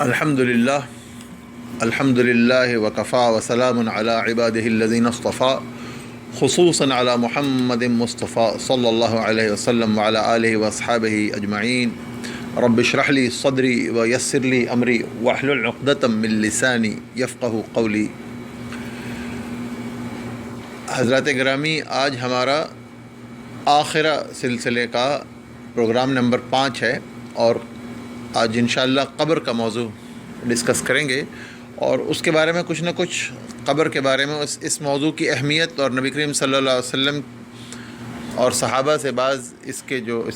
الحمد للہ وکفا وسلام علی عبادہ الذین اصطفیٰ خصوصاً علی محمد مصطفیٰ صلی اللہ علیہ وسلم وعلی آلہ واصحابہ اجمعین رب اشرح لی صدری ویسر لی امری واحلل عقدۃ من لسانی یفقہوا قولی۔ حضرات گرامی، آج ہمارا آخرہ سلسلے کا پروگرام نمبر 5 ہے اور آج انشاءاللہ قبر کا موضوع ڈسکس کریں گے اور اس کے بارے میں کچھ نہ کچھ قبر کے بارے میں اس موضوع کی اہمیت اور نبی کریم صلی اللہ علیہ وسلم اور صحابہ سے بعض اس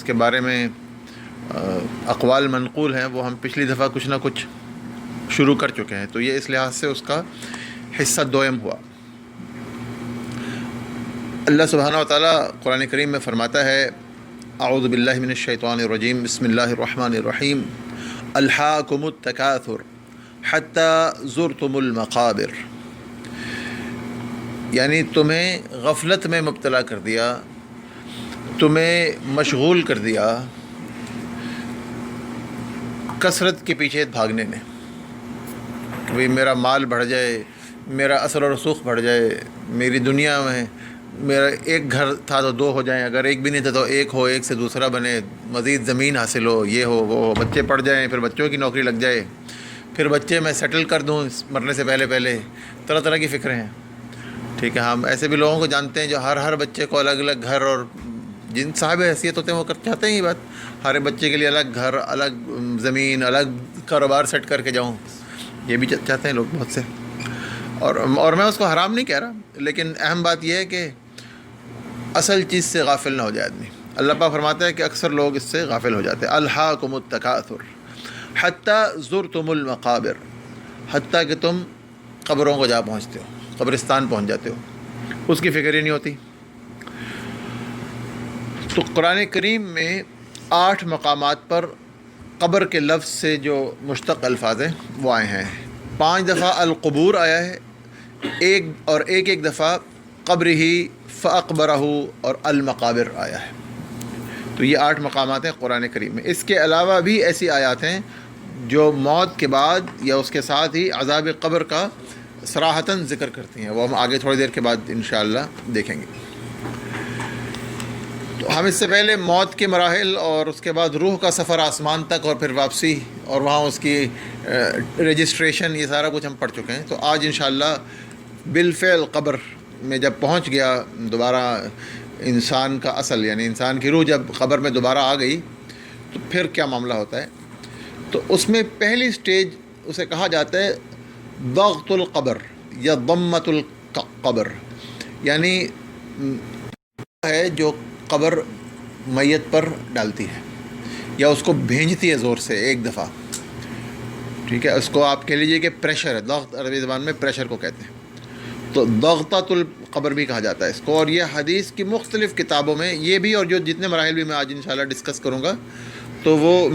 کے بارے میں اقوال منقول ہیں، وہ ہم پچھلی دفعہ کچھ نہ کچھ شروع کر چکے ہیں، تو یہ اس لحاظ سے اس کا حصہ دوئم ہوا۔ اللہ سبحانہ و تعالیٰ قرآن کریم میں فرماتا ہے: اعوذ باللہ من الشیطان الرجیم، بسم اللہ الرحمن الرحیم، الہاکم التکاثر حتی زرتم المقابر، یعنی تمہیں غفلت میں مبتلا کر دیا، تمہیں مشغول کر دیا کثرت کے پیچھے بھاگنے نے، کہ بھئی میرا مال بڑھ جائے، میرا اثر و رسوخ بڑھ جائے، میری دنیا میں میرا ایک گھر تھا تو 2 ہو جائیں، اگر ایک بھی نہیں تھا تو ایک ہو، ایک سے دوسرا بنے، مزید زمین حاصل ہو، یہ ہو وہ ہو، بچے پڑھ جائیں، پھر بچوں کی نوکری لگ جائے، پھر بچے میں سیٹل کر دوں مرنے سے پہلے، طرح طرح کی فکریں ہیں۔ ٹھیک ہے، ہم ایسے بھی لوگوں کو جانتے ہیں جو ہر بچے کو الگ الگ گھر، اور جن صاحب حیثیت ہوتے ہیں وہ چاہتے ہیں یہ بات، ہر بچے کے لیے الگ گھر، الگ زمین، الگ کاروبار سیٹ کر کے جاؤں، یہ بھی چاہتے ہیں لوگ بہت سے، اور میں اس کو حرام نہیں کہہ رہا، لیکن اہم بات یہ ہے کہ اصل چیز سے غافل نہ ہو جائے آدمی۔ اللہ پاک فرماتا ہے کہ اکثر لوگ اس سے غافل ہو جاتے ہیں۔ الہاکم التکاثر حتی زرتم المقابر، حتیٰ کہ تم قبروں کو جا پہنچتے ہو، قبرستان پہنچ جاتے ہو، اس کی فکر ہی نہیں ہوتی۔ تو قرآن کریم میں 8 مقامات پر قبر کے لفظ سے جو مشتق الفاظ ہیں وہ آئے ہیں۔ 5 دفعہ القبور آیا ہے، ایک دفعہ قبرہ فاقبرہ اور المقابر آیا ہے۔ تو یہ 8 مقامات ہیں قرآن کریم میں۔ اس کے علاوہ بھی ایسی آیات ہیں جو موت کے بعد یا اس کے ساتھ ہی عذاب قبر کا صراحتاً ذکر کرتی ہیں، وہ ہم آگے تھوڑی دیر کے بعد انشاءاللہ دیکھیں گے۔ تو ہم اس سے پہلے موت کے مراحل اور اس کے بعد روح کا سفر آسمان تک اور پھر واپسی اور وہاں اس کی رجسٹریشن، یہ سارا کچھ ہم پڑھ چکے ہیں۔ تو آج انشاءاللہ بالفعل قبر میں جب پہنچ گیا دوبارہ انسان کا اصل، یعنی انسان کی روح جب قبر میں دوبارہ آ گئی تو پھر کیا معاملہ ہوتا ہے، تو اس میں پہلی سٹیج اسے کہا جاتا ہے ضغط القبر یا ضمۃ القبر، یعنی ہے جو قبر میت پر ڈالتی ہے یا اس کو بھینجتی ہے زور سے ایک دفعہ۔ ٹھیک ہے، اس کو آپ کہہ لیجئے کہ پریشر ہے، ضغط عربی زبان میں پریشر کو کہتے ہیں، تو ضغطۃ القبر بھی کہا جاتا ہے اس کو۔ اور یہ حدیث کی مختلف کتابوں میں یہ بھی، اور جو جتنے مراحل بھی میں آج انشاءاللہ ڈسکس کروں گا تو وہ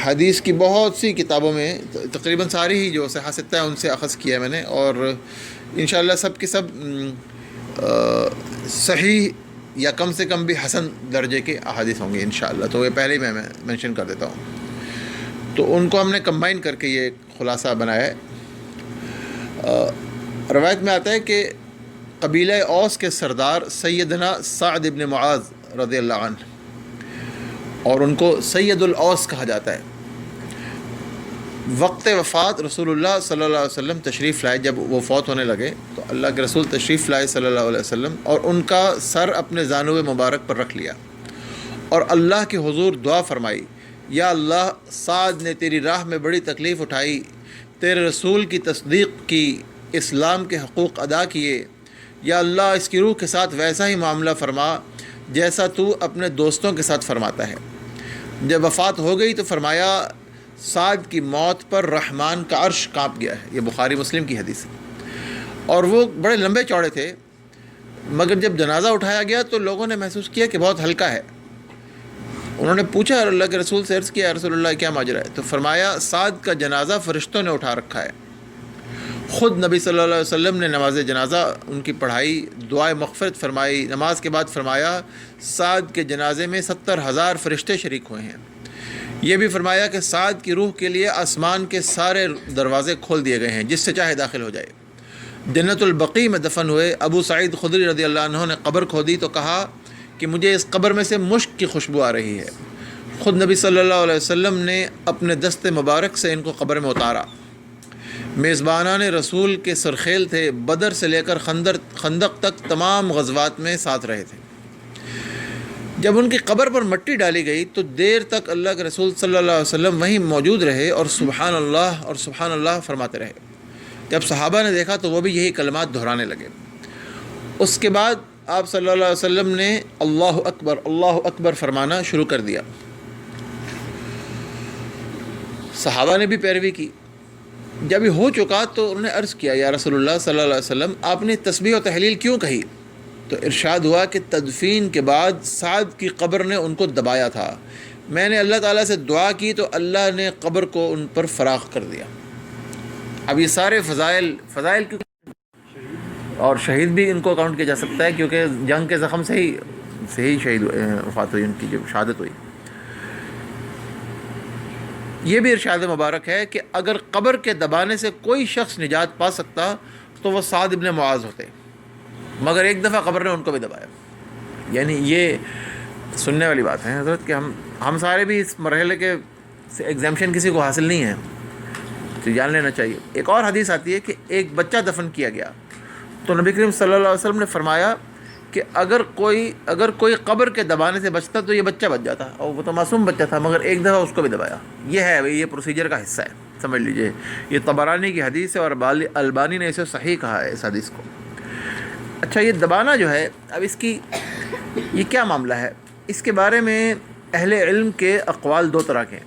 حدیث کی بہت سی کتابوں میں تقریباً ساری ہی جو صحیح ستہ ہے ان سے اخذ کیا ہے میں نے، اور انشاءاللہ سب کی سب صحیح یا کم سے کم بھی حسن درجے کے احادیث ہوں گے انشاءاللہ، تو یہ پہلے ہی میں مینشن کر دیتا ہوں۔ تو ان کو ہم نے کمبائن کر کے یہ خلاصہ بنایا ہے۔ روایت میں آتا ہے کہ قبیلہ اوس کے سردار سیدنا سعد بن معاذ رضی اللہ عنہ، اور ان کو سید الاوس کہا جاتا ہے، وقت وفات رسول اللہ صلی اللہ علیہ وسلم تشریف لائے، جب وہ فوت ہونے لگے تو اللہ کے رسول تشریف لائے صلی اللہ علیہ وسلم، اور ان کا سر اپنے زانو مبارک پر رکھ لیا اور اللہ کے حضور دعا فرمائی: یا اللہ، سعد نے تیری راہ میں بڑی تکلیف اٹھائی، تیرے رسول کی تصدیق کی، اسلام کے حقوق ادا کیے، یا اللہ اس کی روح کے ساتھ ویسا ہی معاملہ فرما جیسا تو اپنے دوستوں کے ساتھ فرماتا ہے۔ جب وفات ہو گئی تو فرمایا: سعد کی موت پر رحمان کا عرش کانپ گیا ہے۔ یہ بخاری مسلم کی حدیث ہے، اور وہ بڑے لمبے چوڑے تھے، مگر جب جنازہ اٹھایا گیا تو لوگوں نے محسوس کیا کہ بہت ہلکا ہے۔ انہوں نے پوچھا اللہ کے رسول سے، عرض کیا: رسول اللہ کیا ماجرا ہے؟ تو فرمایا: سعد کا جنازہ فرشتوں نے اٹھا رکھا ہے۔ خود نبی صلی اللہ علیہ وسلم نے نماز جنازہ ان کی پڑھائی، دعائے مغفرت فرمائی، نماز کے بعد فرمایا: سعد کے جنازے میں 70,000 فرشتے شریک ہوئے ہیں۔ یہ بھی فرمایا کہ سعد کی روح کے لیے آسمان کے سارے دروازے کھول دیے گئے ہیں، جس سے چاہے داخل ہو جائے۔ جنت البقیع میں دفن ہوئے ابو سعید خدری رضی اللہ عنہ نے قبر کھودی تو کہا کہ مجھے اس قبر میں سے مشک کی خوشبو آ رہی ہے۔ خود نبی صلی اللہ علیہ وسلم نے اپنے دست مبارک سے ان کو قبر میں اتارا۔ میزبانان رسول کے سرخیل تھے، بدر سے لے کر خندق تک تمام غزوات میں ساتھ رہے تھے۔ جب ان کی قبر پر مٹی ڈالی گئی تو دیر تک اللہ کے رسول صلی اللہ علیہ وسلم وہیں موجود رہے اور سبحان اللہ فرماتے رہے۔ جب صحابہ نے دیکھا تو وہ بھی یہی کلمات دہرانے لگے۔ اس کے بعد آپ صلی اللہ علیہ وسلم نے اللہ اکبر فرمانا شروع کر دیا۔ صحابہ نے بھی پیروی کی۔ جب یہ ہو چکا تو انہوں نے عرض کیا یا رسول اللہ صلی اللہ علیہ وسلم آپ نے تسبیح و تحلیل کیوں کہی؟ تو ارشاد ہوا کہ تدفین کے بعد سعد کی قبر نے ان کو دبایا تھا، میں نے اللہ تعالیٰ سے دعا کی تو اللہ نے قبر کو ان پر فراخ کر دیا۔ اب یہ سارے فضائل کیوں، اور شہید بھی ان کو کاؤنٹ کیا جا سکتا ہے کیونکہ جنگ کے زخم سے ہی شہید وفات ہوئی، ان کی جب شہادت ہوئی۔ یہ بھی ارشاد مبارک ہے کہ اگر قبر کے دبانے سے کوئی شخص نجات پا سکتا تو وہ سعد ابن معاذ ہوتے، مگر ایک دفعہ قبر نے ان کو بھی دبایا۔ یعنی یہ سننے والی بات ہے حضرت کہ ہم سارے بھی اس مرحلے کے ایگزامشن کسی کو حاصل نہیں ہے، تو جان لینا چاہیے۔ ایک اور حدیث آتی ہے کہ ایک بچہ دفن کیا گیا تو نبی کریم صلی اللہ علیہ وسلم نے فرمایا کہ اگر کوئی قبر کے دبانے سے بچتا تو یہ بچہ بچ جاتا، اور وہ تو معصوم بچہ تھا مگر ایک دفعہ اس کو بھی دبایا۔ یہ پروسیجر کا حصہ ہے، سمجھ لیجئے۔ یہ طبرانی کی حدیث ہے اور البانی نے اسے صحیح کہا ہے اس حدیث کو۔ اچھا، یہ دبانا جو ہے، اب اس کی یہ کیا معاملہ ہے؟ اس کے بارے میں اہل علم کے اقوال دو طرح کے ہیں۔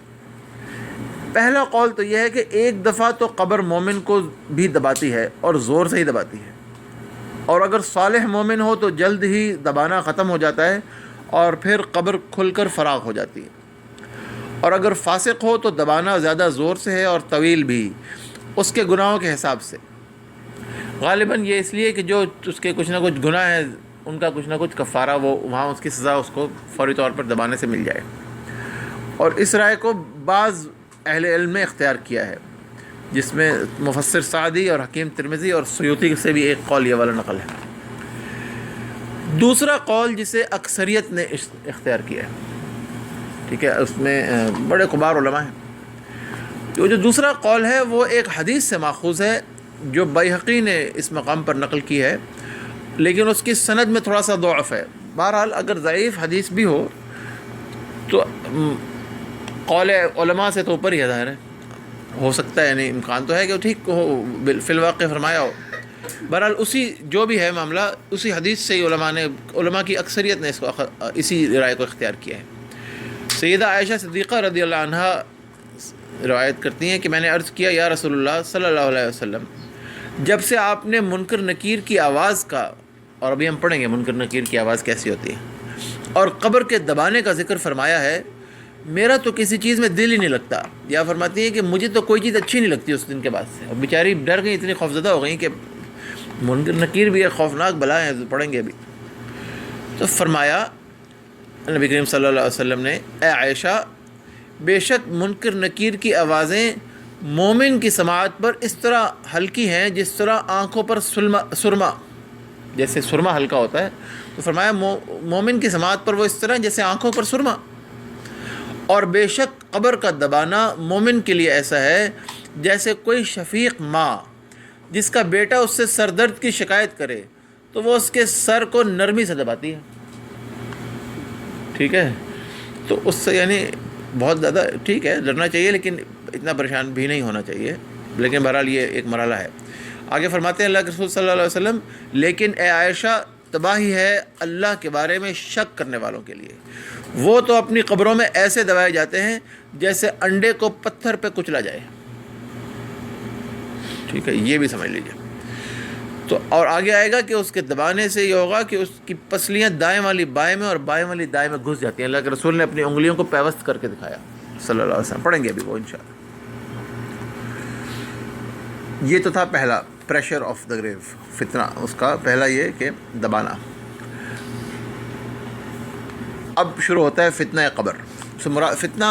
پہلا قول تو یہ ہے کہ ایک دفعہ تو قبر مومن کو بھی دباتی ہے اور زور سے ہی دباتی ہے، اور اگر صالح مومن ہو تو جلد ہی دبانا ختم ہو جاتا ہے اور پھر قبر کھل کر فراغ ہو جاتی ہے، اور اگر فاسق ہو تو دبانا زیادہ زور سے ہے اور طویل بھی، اس کے گناہوں کے حساب سے۔ غالباً یہ اس لیے کہ جو اس کے کچھ نہ کچھ گناہ ہیں ان کا کچھ نہ کچھ کفارہ وہ وہاں اس کی سزا اس کو فوری طور پر دبانے سے مل جائے۔ اور اس رائے کو بعض اہل علم نے اختیار کیا ہے، جس میں مفسر سعدی اور حکیم ترمذی اور سیوطی سے بھی ایک قول یہ والا نقل ہے۔ دوسرا قول جسے اکثریت نے اختیار کیا ہے، ٹھیک ہے، اس میں بڑے کبار علماء ہیں۔ جو دوسرا قول ہے وہ ایک حدیث سے ماخوذ ہے جو بیہقی نے اس مقام پر نقل کی ہے، لیکن اس کی سند میں تھوڑا سا ضعف ہے۔ بہرحال اگر ضعیف حدیث بھی ہو تو قول علماء سے تو اوپر ہی ظاہر ہے، ہو سکتا ہے، یعنی امکان تو ہے کہ وہ ٹھیک ہو، فی الواقع فرمایا ہو۔ بہرحال اسی جو بھی ہے معاملہ، اسی حدیث سے ہی علماء کی اکثریت نے اسی رائے کو اختیار کیا ہے۔ سیدہ عائشہ صدیقہ رضی اللہ عنہا روایت کرتی ہیں کہ میں نے عرض کیا یا رسول اللہ صلی اللہ علیہ وسلم، جب سے آپ نے منکر نکیر کی آواز کا، اور ابھی ہم پڑھیں گے منکر نکیر کی آواز کیسی ہوتی ہے، اور قبر کے دبانے کا ذکر فرمایا ہے، میرا تو کسی چیز میں دل ہی نہیں لگتا۔ یا فرماتی ہے کہ مجھے تو کوئی چیز اچھی نہیں لگتی اس دن کے بعد سے، اور بیچاری ڈر گئی، اتنی خوفزدہ ہو گئی کہ منکر نکیر بھی ایک خوفناک بلا ہے، پڑھیں گے ابھی۔ تو فرمایا نبی کریم صلی اللہ علیہ وسلم نے، اے عائشہ، بے شک منکر نکیر کی آوازیں مومن کی سماعت پر اس طرح ہلکی ہیں جس طرح آنکھوں پر سرما، جیسے سرما ہلکا ہوتا ہے، تو فرمایا مومن کی سماعت پر وہ اس طرح جیسے آنکھوں پر سرما۔ اور بے شک قبر کا دبانا مومن کے لیے ایسا ہے جیسے کوئی شفیق ماں جس کا بیٹا اس سے سر درد کی شکایت کرے تو وہ اس کے سر کو نرمی سے دباتی ہے، ٹھیک ہے۔ تو اس سے یعنی بہت زیادہ ٹھیک ہے، ڈرنا چاہیے لیکن اتنا پریشان بھی نہیں ہونا چاہیے، لیکن بہرحال یہ ایک مرحلہ ہے۔ آگے فرماتے ہیں اللہ کے رسول صلی اللہ علیہ وسلم، لیکن اے عائشہ، تباہی ہے اللہ کے بارے میں شک کرنے والوں کے لیے، وہ تو اپنی قبروں میں ایسے دبائے جاتے ہیں جیسے انڈے کو پتھر پہ کچلا جائے، ٹھیک ہے، یہ بھی سمجھ لیجیے۔ تو اور آگے آئے گا کہ اس کے دبانے سے یہ ہوگا کہ اس کی پسلیاں دائیں والی بائیں میں اور بائیں والی دائیں میں گھس جاتی ہیں۔ اللہ کے رسول نے اپنی انگلیوں کو پیوست کر کے دکھایا صلی اللہ علیہ وسلم، پڑھیں گے ابھی وہ انشاءاللہ۔ یہ تو تھا پہلا، پریشر آف دا گریو، فتنہ، اس کا پہلا یہ کہ دبانا۔ اب شروع ہوتا ہے فتنہ قبر۔ فتنہ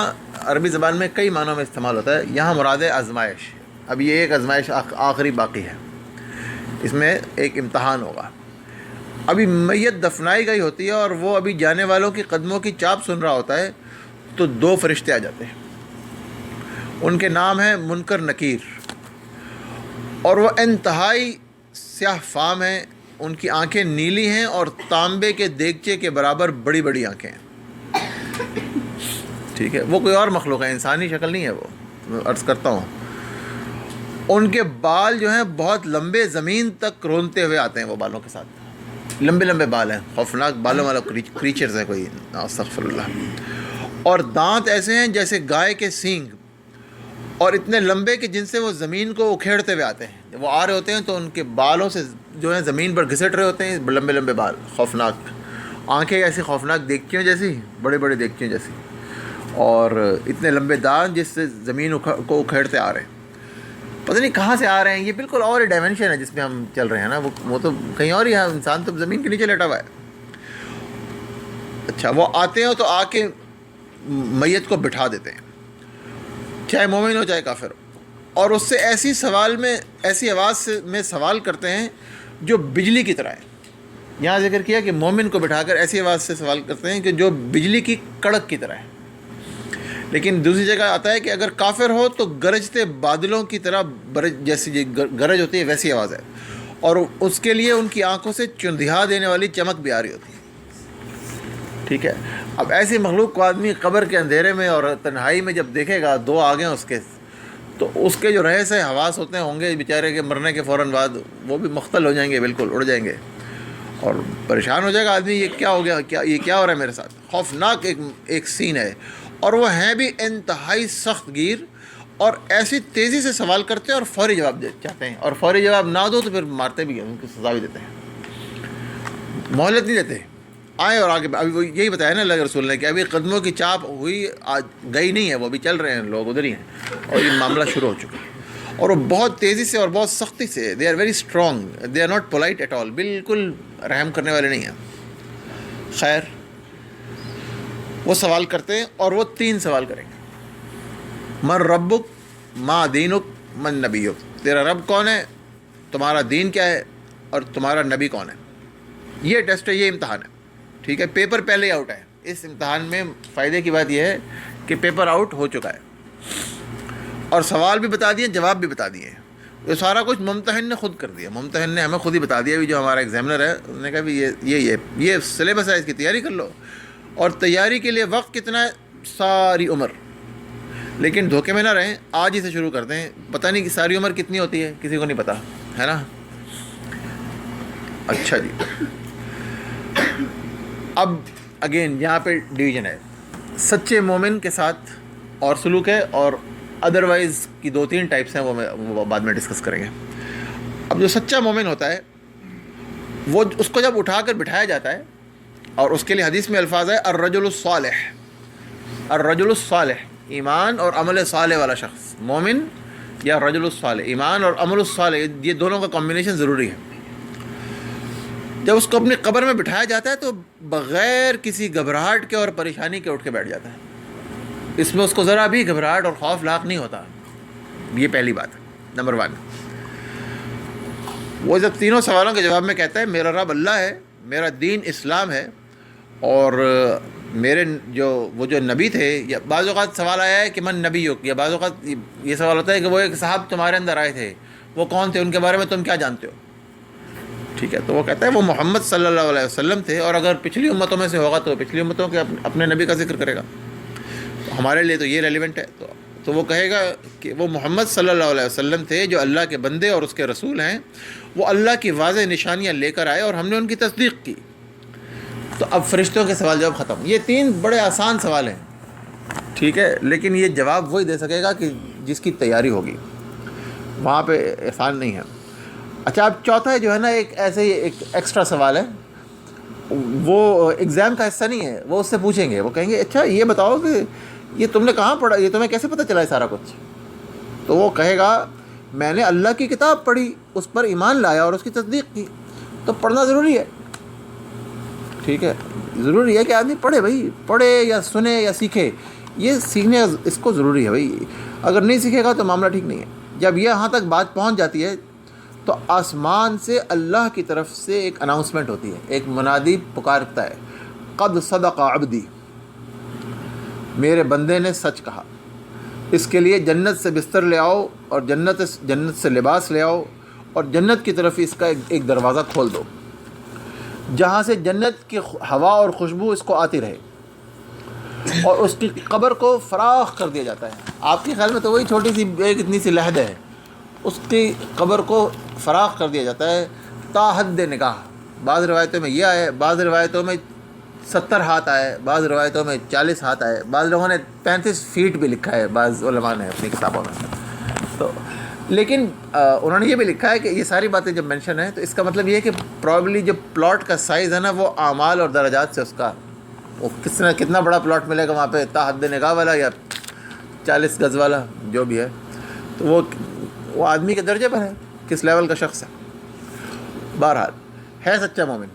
عربی زبان میں کئی معنوں میں استعمال ہوتا ہے. یہاں مراد ہے آزمائش. اب یہ ایک آزمائش آخری باقی ہے, اس میں ایک امتحان ہوگا. ابھی میت دفنائی گئی ہوتی ہے اور وہ ابھی جانے والوں کی قدموں کی چاپ سن رہا ہوتا ہے, تو دو فرشتے آ جاتے ہیں. ان کے نام ہیں منکر نکیر, اور وہ انتہائی سیاہ فام ہیں. ان کی آنکھیں نیلی ہیں اور تانبے کے دیگچے کے برابر بڑی بڑی آنکھیں ہیں. ٹھیک ہے, وہ کوئی اور مخلوق ہے, انسانی شکل نہیں ہے. وہ میں عرض کرتا ہوں, ان کے بال جو ہیں بہت لمبے, زمین تک رونتے ہوئے آتے ہیں. وہ بالوں کے ساتھ لمبے لمبے بال ہیں, خوفناک بالوں والا کریچرز ہیں کوئی, استغفر اللہ. اور دانت ایسے ہیں جیسے گائے کے سینگ, اور اتنے لمبے کہ جن سے وہ زمین کو اکھیڑتے ہوئے آتے ہیں. جب وہ آ رہے ہوتے ہیں تو ان کے بالوں سے جو ہیں زمین پر گھسٹ رہے ہوتے ہیں, لمبے لمبے بال, خوفناک. آنکھیں ایسی خوفناک دیکھتیوں جیسی, بڑے بڑے دیکھتیوں جیسی, اور اتنے لمبے دانت جس سے زمین کو اکھیڑتے آ رہے ہیں. پتہ نہیں کہاں سے آ رہے ہیں, یہ بالکل اور ڈائمینشن ہے جس میں ہم چل رہے ہیں نا. وہ تو کہیں اور ہی ہے, انسان تو زمین کے نیچے لیٹا ہوا ہے. اچھا, وہ آتے ہیں تو آ کے میت کو بٹھا دیتے ہیں, چاہے مومن ہو چاہے کافر ہو, اور اس سے ایسی آواز میں سوال کرتے ہیں جو بجلی کی طرح ہے. یہاں ذکر کیا کہ مومن کو بٹھا کر ایسی آواز سے سوال کرتے ہیں کہ جو بجلی کی کڑک کی طرح ہے. لیکن دوسری جگہ آتا ہے کہ اگر کافر ہو تو گرجتے بادلوں کی طرح جیسی گرج ہوتی ہے ویسی آواز ہے, اور اس کے لیے ان کی آنکھوں سے چندھیا دینے والی چمک بھی آ رہی ہوتی ہے. ٹھیک ہے, اب ایسی مخلوق کو آدمی قبر کے اندھیرے میں اور تنہائی میں جب دیکھے گا, دو آگے اس کے, تو اس کے جو رہے سے حواس ہوتے ہیں ہوں گے بیچارے کے مرنے کے فوراً بعد, وہ بھی مختل ہو جائیں گے, بالکل اڑ جائیں گے, اور پریشان ہو جائے گا آدمی, یہ کیا ہو گیا, یہ کیا ہو رہا ہے میرے ساتھ. خوفناک ایک سین ہے. اور وہ ہیں بھی انتہائی سخت گیر, اور ایسی تیزی سے سوال کرتے ہیں اور فوری جواب چاہتے ہیں, اور فوری جواب نہ دو تو پھر مارتے بھی ہیں, ان کی سزا بھی دیتے ہیں, مہلت نہیں دیتے. آئیں اور آگے, ابھی وہ یہی بتایا نا اللہ کے رسول نے کہ ابھی قدموں کی چاپ ہوئی, آج گئی نہیں ہے, وہ ابھی چل رہے ہیں, لوگ ادھر ہی ہیں, اور یہ معاملہ شروع ہو چکا ہے. اور وہ بہت تیزی سے اور بہت سختی سے, they are very strong, they are not polite at all, بالکل رحم کرنے والے نہیں ہیں. خیر, وہ سوال کرتے ہیں, اور وہ 3 سوال کریں گے. من ربک, ما دینک, من نبیک. تیرا رب کون ہے, تمہارا دین کیا ہے, اور تمہارا نبی کون ہے. یہ ٹیسٹ ہے, یہ امتحان ہے. ٹھیک ہے, پیپر پہلے ہی آؤٹ ہے. اس امتحان میں فائدے کی بات یہ ہے کہ پیپر آؤٹ ہو چکا ہے, اور سوال بھی بتا دیے, جواب بھی بتا دیے. یہ سارا کچھ ممتحن نے خود کر دیا. ممتحن نے ہمیں خود ہی بتا دیا, بھی جو ہمارا ایگزامنر ہے انہوں نے کہا بھی یہ سلیبس ہے, اس کی تیاری کر لو. اور تیاری کے لیے وقت کتنا ہے, ساری عمر. لیکن دھوکے میں نہ رہیں, آج ہی سے شروع کرتے ہیں. پتہ نہیں کہ ساری عمر کتنی ہوتی ہے, کسی کو نہیں پتہ ہے نا. اچھا جی, اب اگین یہاں پہ ڈویژن ہے. سچے مومن کے ساتھ اور سلوک ہے, اور ادروائز کی 2-3 ٹائپس ہیں, وہ بعد میں ڈسکس کریں گے. اب جو سچا مومن ہوتا ہے, وہ اس کو جب اٹھا کر بٹھایا جاتا ہے, اور اس کے لیے حدیث میں الفاظ ہے الرجل الصالح. الرجل الصالح, ایمان اور عمل صالح والا شخص, مومن یا رجل الصالح. ایمان اور عمل الصالح, یہ دونوں کا کمبینیشن ضروری ہے. جب اس کو اپنی قبر میں بٹھایا جاتا ہے تو بغیر کسی گھبراہٹ کے اور پریشانی کے اٹھ کے بیٹھ جاتا ہے. اس میں اس کو ذرا بھی گھبراہٹ اور خوف لاحق نہیں ہوتا. یہ پہلی بات, نمبر 1. وہ جب تینوں سوالوں کے جواب میں کہتا ہے میرا رب اللہ ہے, میرا دین اسلام ہے, اور میرے وہ جو نبی تھے, یا بعض اوقات سوال آیا ہے کہ من نبی ہو, یا بعض اوقات یہ سوال ہوتا ہے کہ وہ ایک صاحب تمہارے اندر آئے تھے, وہ کون تھے, ان کے بارے میں تم کیا جانتے ہو. ٹھیک ہے, تو وہ کہتا ہے وہ محمد صلی اللہ علیہ وسلم تھے, اور اگر پچھلی امتوں میں سے ہوگا تو پچھلی امتوں کے اپنے نبی کا ذکر کرے گا. تو ہمارے لیے تو یہ ریلیونٹ ہے. تو وہ کہے گا کہ وہ محمد صلی اللہ علیہ وسلم تھے جو اللہ کے بندے اور اس کے رسول ہیں. وہ اللہ کی واضح نشانیاں لے کر آئے اور ہم نے ان کی تصدیق کی. تو اب فرشتوں کے سوال جواب ختم. یہ 3 بڑے آسان سوال ہیں, ٹھیک ہے, لیکن یہ جواب وہی دے سکے گا کہ جس کی تیاری ہوگی. وہاں پہ آسان نہیں ہے. اچھا, اب چوتھا جو ہے نا, ایک ایسے ہی ایک ایکسٹرا سوال ہے, وہ ایگزام کا حصہ نہیں ہے. وہ اس سے پوچھیں گے, وہ کہیں گے اچھا یہ بتاؤ کہ یہ تم نے کہاں پڑھا, یہ تمہیں کیسے پتہ چلا ہے سارا کچھ. تو وہ کہے گا میں نے اللہ کی کتاب پڑھی, اس پر ایمان لایا اور اس کی تصدیق کی. تو پڑھنا ضروری ہے. ٹھیک ہے, ضروری ہے کہ آدمی پڑھے, بھائی پڑھے یا سنے یا سیکھے. یہ سیکھنے اس کو ضروری ہے بھائی. اگر نہیں سیکھے گا تو معاملہ ٹھیک نہیں ہے. جب یہاں تک بات پہنچ جاتی ہے تو آسمان سے اللہ کی طرف سے ایک اناؤنسمنٹ ہوتی ہے, ایک منادی پکارتا ہے, قد صدق عبدی, میرے بندے نے سچ کہا. اس کے لیے جنت سے بستر لے آؤ اور جنت سے لباس لے آؤ اور جنت کی طرف اس کا ایک دروازہ کھول دو جہاں سے جنت کی ہوا اور خوشبو اس کو آتی رہے, اور اس کی قبر کو فراخ کر دیا جاتا ہے. آپ کے خیال میں تو وہی چھوٹی سی ایک اتنی سی لحد ہے, اس کی قبر کو فراخ کر دیا جاتا ہے تا حد نگاہ. بعض روایتوں میں یہ آئے, بعض روایتوں میں 70 ہاتھ آئے, بعض روایتوں میں 40 ہاتھ آئے, بعض لوگوں نے 35 فیٹ بھی لکھا ہے بعض علماء نے اپنی کتابوں میں. تو لیکن انہوں نے یہ بھی لکھا ہے کہ یہ ساری باتیں جب مینشن ہیں تو اس کا مطلب یہ ہے کہ پرابلی جو پلاٹ کا سائز ہے نا وہ اعمال اور درجات سے اس کا وہ کتنا بڑا پلاٹ ملے گا وہاں پہ, تا حد نگاہ والا یا 40 گز والا جو بھی ہے, تو وہ آدمی کے درجے پر ہے کس لیول کا شخص ہے. بہرحال ہے سچا مومن.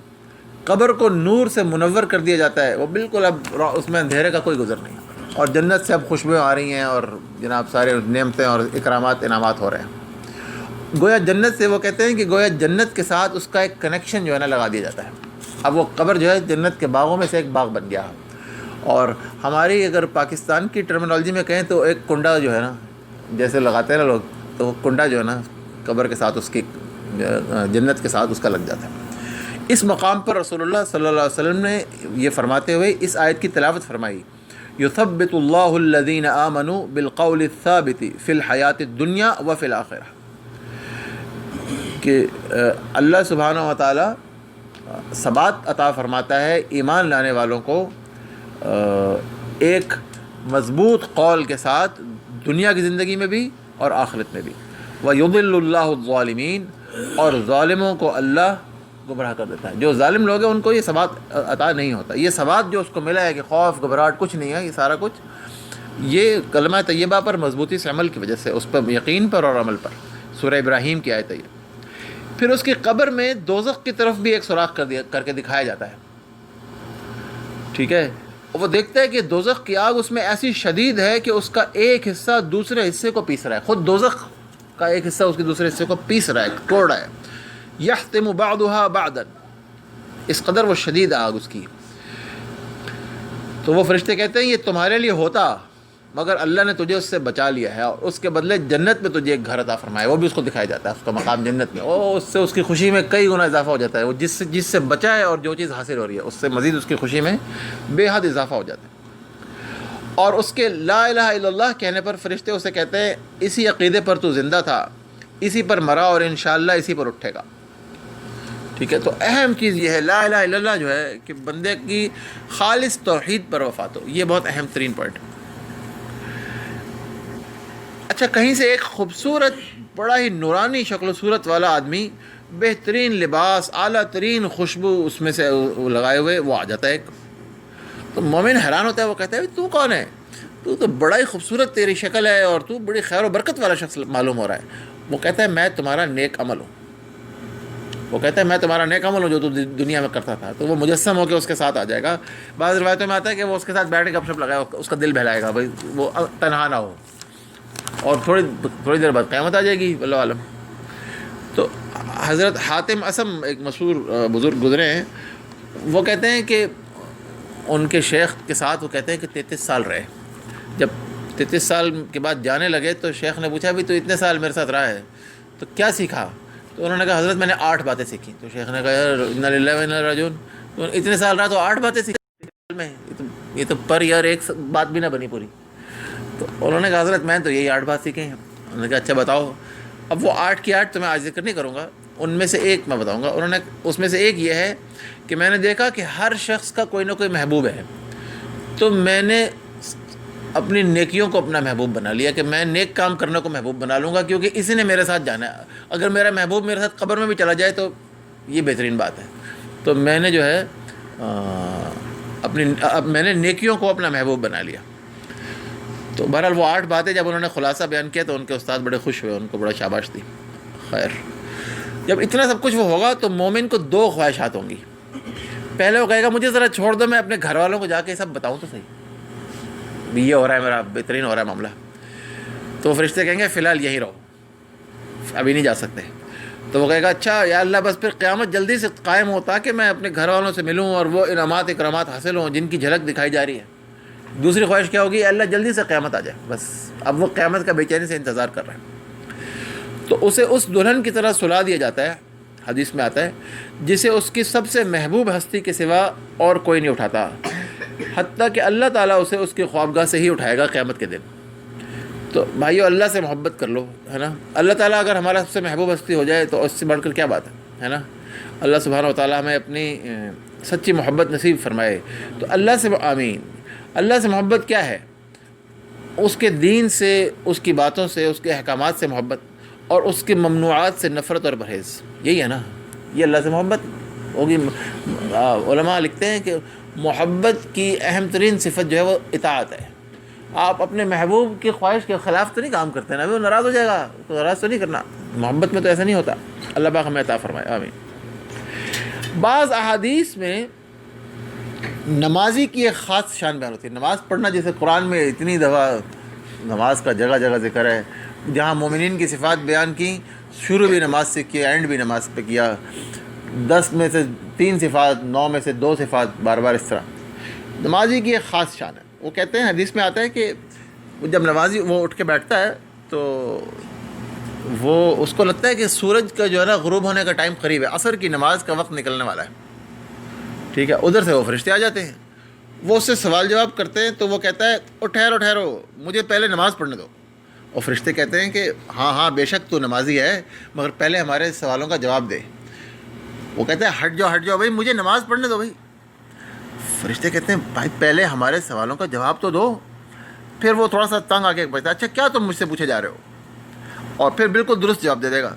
قبر کو نور سے منور کر دیا جاتا ہے, وہ بالکل اب اس میں اندھیرے کا کوئی گزر نہیں, اور جنت سے اب خوشبوئیں آ رہی ہیں اور جناب سارے نعمتیں اور اکرامات انعامات ہو رہے ہیں. گویا جنت سے وہ کہتے ہیں کہ گویا جنت کے ساتھ اس کا ایک کنیکشن جو ہے نا لگا دیا جاتا ہے. اب وہ قبر جو ہے جنت کے باغوں میں سے ایک باغ بن گیا ہے. اور ہماری اگر پاکستان کی ٹرمینالوجی میں کہیں تو ایک کنڈا جو ہے نا جیسے لگاتے ہیں نا لوگ, تو وہ کنڈا جو ہے نا قبر کے ساتھ اس کی جنت کے ساتھ اس کا لگ جاتا ہے. اس مقام پر رسول اللہ صلی اللہ علیہ وسلم نے یہ فرماتے ہوئے اس آیت کی تلاوت فرمائی, یثبت اللہ الذین آمنوا بالقول الثابت فی الحیات الدنیا وفی الآخرہ, کہ اللہ سبحانہ و تعالی ثبات عطا فرماتا ہے ایمان لانے والوں کو ایک مضبوط قول کے ساتھ دنیا کی زندگی میں بھی اور آخرت میں بھی. وَيُضِلُّ اللَّهُ الظَّالِمِينَ, اور ظالموں کو اللہ گمراہ کر دیتا ہے. جو ظالم لوگ ہیں ان کو یہ ثبات عطا نہیں ہوتا. یہ ثبات جو اس کو ملا ہے کہ خوف گھبراہٹ کچھ نہیں ہے, یہ سارا کچھ یہ کلمہ طیبہ پر مضبوطی سے عمل کی وجہ سے, اس پر یقین پر اور عمل پر. سورہ ابراہیم کی آیت ہے یہ. پھر اس کی قبر میں دوزخ کی طرف بھی ایک سوراخ کر کے دکھایا جاتا ہے, ٹھیک ہے. وہ دیکھتا ہے کہ دوزخ کی آگ اس میں ایسی شدید ہے کہ اس کا ایک حصہ دوسرے حصے کو پیس رہا ہے, خود دوزخ کا ایک حصہ اس کے دوسرے حصے کو پیس رہا ہے, توڑ رہا ہے. یحتم بعضها بعضا, اس قدر وہ شدید آگ اس کی. تو وہ فرشتے کہتے ہیں یہ تمہارے لیے ہوتا مگر اللہ نے تجھے اس سے بچا لیا ہے, اور اس کے بدلے جنت میں تجھے ایک گھر عطا فرمایا. وہ بھی اس کو دکھایا جاتا ہے اس کا مقام جنت میں, اس سے اس کی خوشی میں کئی گنا اضافہ ہو جاتا ہے. وہ جس سے بچا ہے اور جو چیز حاصل ہو رہی ہے اس سے مزید اس کی خوشی میں بے حد اضافہ ہو جاتا ہے. اور اس کے لا الہ الا اللہ کہنے پر فرشتے اسے کہتے ہیں اسی عقیدے پر تو زندہ تھا, اسی پر مرا اور انشاءاللہ اسی پر اٹھے گا. ٹھیک ہے. تو اہم چیز یہ ہے لا الہ الا اللہ جو ہے کہ بندے کی خالص توحید پر وفات ہو, یہ بہت اہم ترین پوائنٹ ہے. اچھا, کہیں سے ایک خوبصورت بڑا ہی نورانی شکل و صورت والا آدمی بہترین لباس اعلیٰ ترین خوشبو اس میں سے لگائے ہوئے وہ آ جاتا ہے ایک, تو مومن حیران ہوتا ہے. وہ کہتا ہے تو کون ہے, تو بڑا ہی خوبصورت تیری شکل ہے اور تو بڑی خیر و برکت والا شخص معلوم ہو رہا ہے. وہ کہتا ہے میں تمہارا نیک عمل ہوں. وہ کہتا ہے میں تمہارا نیک عمل ہوں جو تو دنیا میں کرتا تھا. تو وہ مجسم ہو کے اس کے ساتھ آ جائے گا. بعض روایتوں میں آتا ہے کہ وہ اس کے ساتھ بیٹھ کے گپ شپ لگائے, اس کا دل بہلائے گا بھائی وہ تنہا نہ ہو, اور تھوڑی دیر بعد قیامت آ جائے گی اللہ عالم. تو حضرت حاتم اسم ایک مشہور بزرگ گزرے ہیں, وہ کہتے ہیں کہ ان کے شیخ کے ساتھ وہ کہتے ہیں کہ 33 سال رہے. جب 33 سال کے بعد جانے لگے تو شیخ نے پوچھا بھی تو اتنے سال میرے ساتھ رہا ہے تو کیا سیکھا؟ تو انہوں نے کہا حضرت میں نے 8 باتیں سیکھی. تو شیخ نے کہا یار انا للہ و انا الیہ راجعون, تو اتنے سال رہا تو 8 باتیں سیکھی میں, یہ تو پر یار ایک بات بھی نہ بنی پوری. تو انہوں نے کہا حضرت میں تو یہی 8 بات سیکھے ہیں. انہوں نے کہا اچھا بتاؤ. اب وہ 8 کی 8 تو میں آج ذکر نہیں کروں گا, ان میں سے ایک میں بتاؤں گا. انہوں نے اس میں سے ایک یہ ہے کہ میں نے دیکھا کہ ہر شخص کا کوئی نہ کوئی محبوب ہے, تو میں نے اپنی نیکیوں کو اپنا محبوب بنا لیا کہ میں نیک کام کرنے کو محبوب بنا لوں گا, کیونکہ اسی نے میرے ساتھ جانا ہے. اگر میرا محبوب میرے ساتھ قبر میں بھی چلا جائے تو یہ بہترین بات ہے. تو میں نے جو ہے میں نے نیکیوں کو اپنا محبوب بنا لیا. تو بہرحال وہ 8 باتیں جب انہوں نے خلاصہ بیان کیا تو ان کے استاد بڑے خوش ہوئے, ان کو بڑا شاباش دی. خیر, جب اتنا سب کچھ وہ ہوگا تو مومن کو 2 خواہشات ہوں گی. پہلے وہ کہے گا مجھے ذرا چھوڑ دو, میں اپنے گھر والوں کو جا کے سب بتاؤں تو صحیح, بھی یہ ہو رہا ہے میرا بہترین ہو رہا ہے معاملہ، تو فرشتے کہیں گے فی الحال یہیں رہو، ابھی نہیں جا سکتے. تو وہ کہے گا اچھا یا اللہ بس پھر قیامت جلدی سے قائم ہوتا کہ میں اپنے گھر والوں سے ملوں اور وہ انعامات اکرامات حاصل ہوں جن کی جھلک دکھائی جا رہی ہے. دوسری خواہش کیا ہوگی؟ اللہ جلدی سے قیامت آ جائے. بس اب وہ قیامت کا بے چینی سے انتظار کر رہا ہے. تو اسے اس دلہن کی طرح سلا دیا جاتا ہے، حدیث میں آتا ہے، جسے اس کی سب سے محبوب ہستی کے سوا اور کوئی نہیں اٹھاتا، حتیٰ کہ اللہ تعالیٰ اسے اس کی خوابگاہ سے ہی اٹھائے گا قیامت کے دن. تو بھائیو اللہ سے محبت کر لو، ہے نا. اللہ تعالیٰ اگر ہمارا سب سے محبوب ہستی ہو جائے تو اس سے بڑھ کر کیا بات ہے نا. اللہ سبحانہ و تعالیٰ ہمیں اپنی سچی محبت نصیب فرمائے. تو اللہ سے آمین. اللہ سے محبت کیا ہے؟ اس کے دین سے، اس کی باتوں سے، اس کے احکامات سے محبت، اور اس کے ممنوعات سے نفرت اور پرہیز. یہی ہے نا، یہ اللہ سے محبت ہوگی. علماء لکھتے ہیں کہ محبت کی اہم ترین صفت جو ہے وہ اطاعت ہے. آپ اپنے محبوب کی خواہش کے خلاف تو نہیں کام کرتے نا، ابھی وہ ناراض ہو جائے گا تو ناراض تو نہیں کرنا. محبت میں تو ایسا نہیں ہوتا. اللہ پاک ہمیں عطا فرمائے، آمین. بعض احادیث میں نمازی کی ایک خاص شان بیان ہوتی ہے. نماز پڑھنا، جیسے قرآن میں اتنی دفعہ نماز کا جگہ جگہ ذکر ہے، جہاں مومنین کی صفات بیان کی، شروع بھی نماز سے کیا، اینڈ بھی نماز پہ کیا. 10 میں سے 3 صفات، 9 میں سے 2 صفات، بار بار اس طرح. نمازی کی ایک خاص شان ہے. وہ کہتے ہیں، حدیث میں آتا ہے کہ جب نمازی وہ اٹھ کے بیٹھتا ہے تو وہ اس کو لگتا ہے کہ سورج کا جو ہے نا غروب ہونے کا ٹائم قریب ہے، عصر کی نماز کا وقت نکلنے والا ہے. ٹھیک ہے، ادھر سے وہ فرشتے آ جاتے ہیں، وہ اس سے سوال جواب کرتے ہیں. تو وہ کہتا ہے او ٹھہرو مجھے پہلے نماز پڑھنے دو. اور فرشتے کہتے ہیں کہ ہاں بے شک تو نمازی ہے، مگر پہلے ہمارے سوالوں کا جواب دے. وہ کہتے ہیں ہٹ جاؤ بھائی، مجھے نماز پڑھنے دو بھائی. فرشتے کہتے ہیں بھائی پہلے ہمارے سوالوں کا جواب تو دو. پھر وہ تھوڑا سا تنگ آ کے پوچھتا ہے اچھا کیا تم مجھ سے پوچھے جا رہے ہو، اور پھر بالکل درست جواب دے دے گا.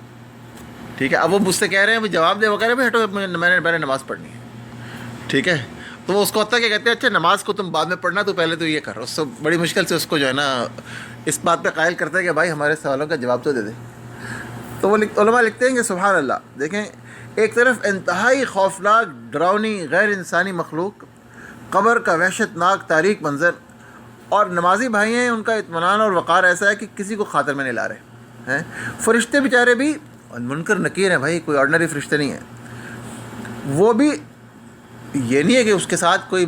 ٹھیک ہے، اب وہ مجھ سے کہہ رہے ہیں جواب دے، وہ کہہ رہے ہیں بھائی ہٹو، میں نے پہلے نماز پڑھنی ہے. ٹھیک ہے، تو وہ اس کو ہوتا ہے کہ کہتے ہیں اچھا نماز کو تم بعد میں پڑھنا، تو پہلے تو یہ کر. اس سے بڑی مشکل سے اس کو جو ہے نا اس بات پہ قائل کرتا ہے کہ بھائی ہمارے سوالوں کا جواب تو دے دے. تو وہ علماء لکھتے ہیں کہ سبحان اللہ، دیکھیں ایک طرف انتہائی خوفناک، ڈراؤنی، غیر انسانی مخلوق، قبر کا وحشت ناک تاریک منظر، اور نمازی بھائی ہیں ان کا اطمینان اور وقار ایسا ہے کہ کسی کو خاطر میں نہیں لا رہے ہیں. فرشتے بیچارے بھی منکر نکیر ہیں بھائی، کوئی آرڈنری فرشتے نہیں ہیں. وہ بھی یہ نہیں ہے کہ اس کے ساتھ کوئی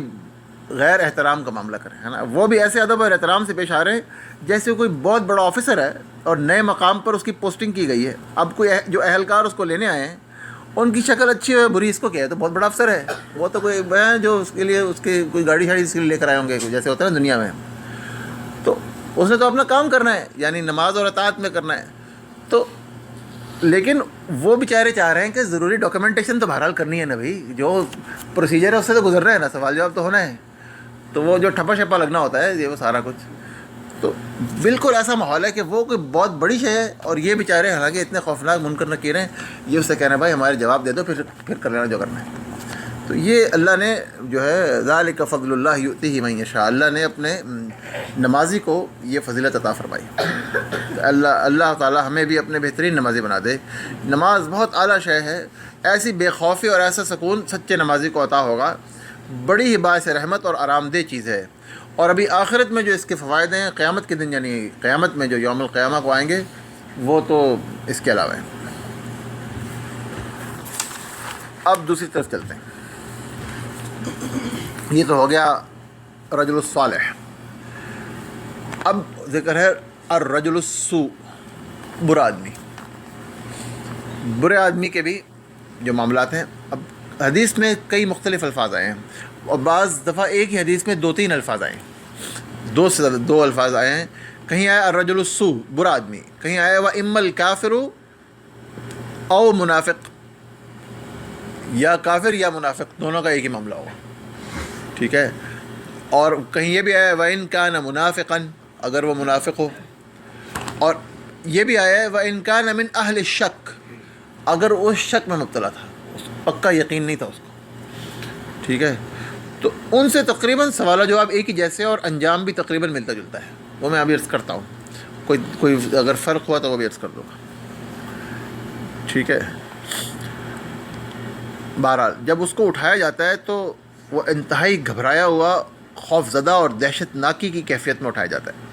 غیر احترام کا معاملہ کرے، ہے نا. وہ بھی ایسے ادب اور احترام سے پیش آ رہے ہیں جیسے کوئی بہت بڑا آفیسر ہے اور نئے مقام پر اس کی پوسٹنگ کی گئی ہے. اب کوئی جو اہلکار اس کو لینے آئے ہیں ان کی شکل اچھی ہے بری، اس کو کیا ہے تو بہت بڑا افسر ہے. وہ تو کوئی ہے جو اس کے لیے اس کی کوئی گاڑی شاڑی اس کے لیے لے کر آئے ہوں گے جیسے ہوتا ہے نا دنیا میں. تو اس نے تو اپنا کام کرنا ہے، یعنی نماز اور اطاعت میں کرنا ہے. تو لیکن وہ بیچارے چاہ رہے ہیں کہ ضروری ڈاکیومنٹیشن تو بہرحال کرنی ہے نا بھائی، جو پروسیجر ہے اس سے تو گزرنا ہے نا، سوال جواب تو ہونا ہے. تو وہ جو ٹھپا شپا لگنا ہوتا ہے یہ وہ سارا کچھ، تو بالکل ایسا ماحول ہے کہ وہ کوئی بہت بڑی شے ہے، اور یہ بیچارے حالانکہ اتنے خوفناک منکر نکیر ہیں، یہ اس سے کہنا ہے بھائی ہمارے جواب دے دو، پھر کر لینا جو کرنا ہے. تو یہ اللہ نے جو ہے ذالک فضل اللہ یؤتیہ من یشاء، اللہ نے اپنے نمازی کو یہ فضیلت عطا فرمائی. اللہ تعالیٰ ہمیں بھی اپنے بہترین نمازی بنا دے. نماز بہت اعلیٰ شے ہے، ایسی بے خوفی اور ایسا سکون سچے نمازی کو عطا ہوگا، بڑی ہی باعث رحمت اور آرام دہ چیز ہے. اور ابھی آخرت میں جو اس کے فوائد ہیں قیامت کے دن، یعنی قیامت میں جو یوم القیامہ کو آئیں گے، وہ تو اس کے علاوہ ہیں. اب دوسری طرف چلتے ہیں. یہ تو ہو گیا رجل الصالح. اب ذکر ہے الرجل السوء، برا آدمی. برے آدمی کے بھی جو معاملات ہیں، اب حدیث میں کئی مختلف الفاظ آئے ہیں، اور بعض دفعہ ایک ہی حدیث میں 2-3 الفاظ آئے ہیں، 2 سے زیادہ 2 الفاظ آئے ہیں. کہیں آیا الرجل السوء، برا آدمی، کہیں آیا وَإِمَّا الْكَافِرُ او منافق، یا کافر یا منافق، دونوں کا ایک ہی معاملہ ہوگا. ٹھیک ہے. اور کہیں یہ بھی آیا وَإِن كَانَ مُنَافِقًا، اگر وہ منافق ہو. اور یہ بھی آیا ہے وَإِن كَانَ مِنْ أَهْلِ الشَّكِّ، اگر وہ شک میں مبتلا تھا، پکا یقین نہیں تھا اس کو. ٹھیک ہے. تو ان سے تقریباً سوال و جواب ایک ہی جیسے، اور انجام بھی تقریباً ملتا جلتا ہے. وہ میں ابھی عرض کرتا ہوں، کوئی اگر فرق ہوا تو وہ بھی عرض کر دوں گا. ٹھیک ہے. بہرحال جب اس کو اٹھایا جاتا ہے تو وہ انتہائی گھبرایا ہوا خوف زدہ اور دہشت ناکی کی کیفیت میں اٹھایا جاتا ہے.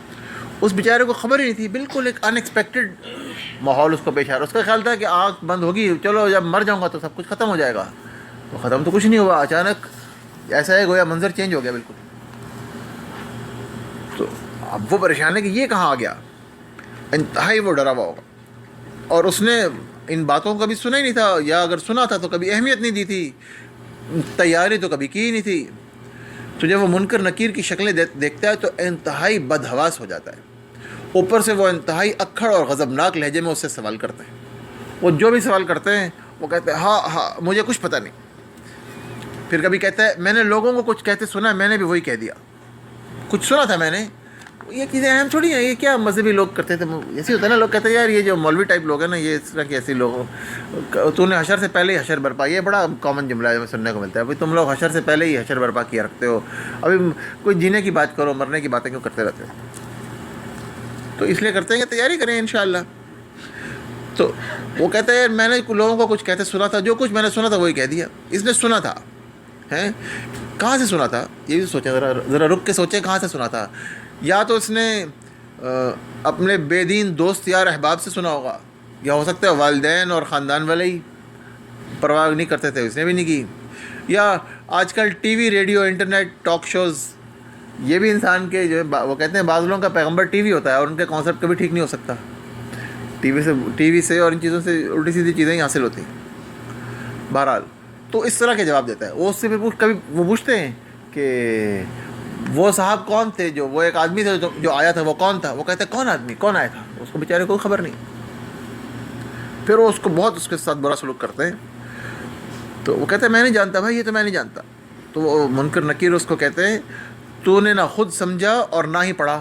اس بیچارے کو خبر ہی نہیں تھی, بالکل ایک ان ایکسپیکٹڈ ماحول اس کو پیش آ رہا. اس کا خیال تھا کہ آنکھ بند ہوگی, چلو جب مر جاؤں گا تو سب کچھ ختم ہو جائے گا. تو ختم تو کچھ نہیں ہوا, اچانک ایسا ہے گویا منظر چینج ہو گیا بالکل. تو اب وہ پریشان ہے کہ یہ کہاں آ گیا, انتہائی وہ ڈرا ہوا ہوگا. اور اس نے ان باتوں کو کبھی سنا ہی نہیں تھا, یا اگر سنا تھا تو کبھی اہمیت نہیں دی تھی, تیاری تو کبھی کی ہی نہیں تھی. تو جب وہ منکر نکیر کی شکلیں دیکھتا ہے تو انتہائی بدحواس ہو جاتا ہے. اوپر سے وہ انتہائی اکھڑ اور غضبناک لہجے میں اس سے سوال کرتے ہیں. وہ جو بھی سوال کرتے ہیں وہ کہتے ہیں ہاں ہاں مجھے کچھ پتہ نہیں. پھر کبھی کہتا ہے میں نے لوگوں کو کچھ کہتے سنا ہے, میں نے بھی وہی کہہ دیا, کچھ سنا تھا میں نے. یہ چیزیں اہم چھوڑی ہیں, یہ کیا مذہبی لوگ کرتے تھے, ایسے ہوتا ہے نا. لوگ کہتے ہیں یار یہ جو مولوی ٹائپ لوگ ہیں نا, یہ اس طرح کے ایسے لوگ, تو نے حشر سے پہلے ہی حشر برپا, یہ بڑا کامن جملہ ہے سننے کو ملتا ہے. بھائی تم لوگ حشر سے پہلے ہی حشر برپا کیا رکھتے ہو, ابھی کوئی جینے کی بات کرو, مرنے کی باتیں کیوں کرتے رہتے ہو. تو اس لیے کرتے ہیں کہ تیاری کریں انشاءاللہ. تو وہ کہتا ہے میں نے لوگوں کو کچھ کہتے سنا تھا, جو کچھ میں نے سنا تھا وہی کہہ دیا. اس نے سنا تھا ہیں, کہاں سے سنا تھا یہ بھی سوچیں, ذرا رک کے سوچیں کہاں سے سنا تھا. یا تو اس نے اپنے بے دین دوست یار احباب سے سنا ہوگا, یا ہو سکتا ہے والدین اور خاندان والے ہی پرواہ نہیں کرتے تھے, اس نے بھی نہیں کی. یا آج کل TV, radio, internet, talk shows, یہ بھی انسان کے جو وہ کہتے ہیں بعض لوگوں کا پیغمبر ٹی وی ہوتا ہے, اور ان کے کانسیپٹ کبھی ٹھیک نہیں ہو سکتا. ٹی وی سے اور ان چیزوں سے الٹی سیدھی چیزیں ہی حاصل ہوتی ہیں. بہرحال تو اس طرح کے جواب دیتا ہے. وہ اس سے پھر کبھی وہ پوچھتے ہیں کہ وہ صاحب کون تھے, جو وہ ایک آدمی تھا جو آیا تھا, وہ کون تھا. وہ کہتے ہیں کون آدمی, کون آیا تھا, اس کو بیچارے کو خبر نہیں. پھر وہ اس کو بہت اس کے ساتھ برا سلوک کرتے ہیں. تو وہ کہتے ہیں میں نہیں جانتا بھائی, یہ تو میں نہیں جانتا. تو وہ منکر نکیر اس کو کہتے ہیں تو نے نہ خود سمجھا اور نہ ہی پڑھا.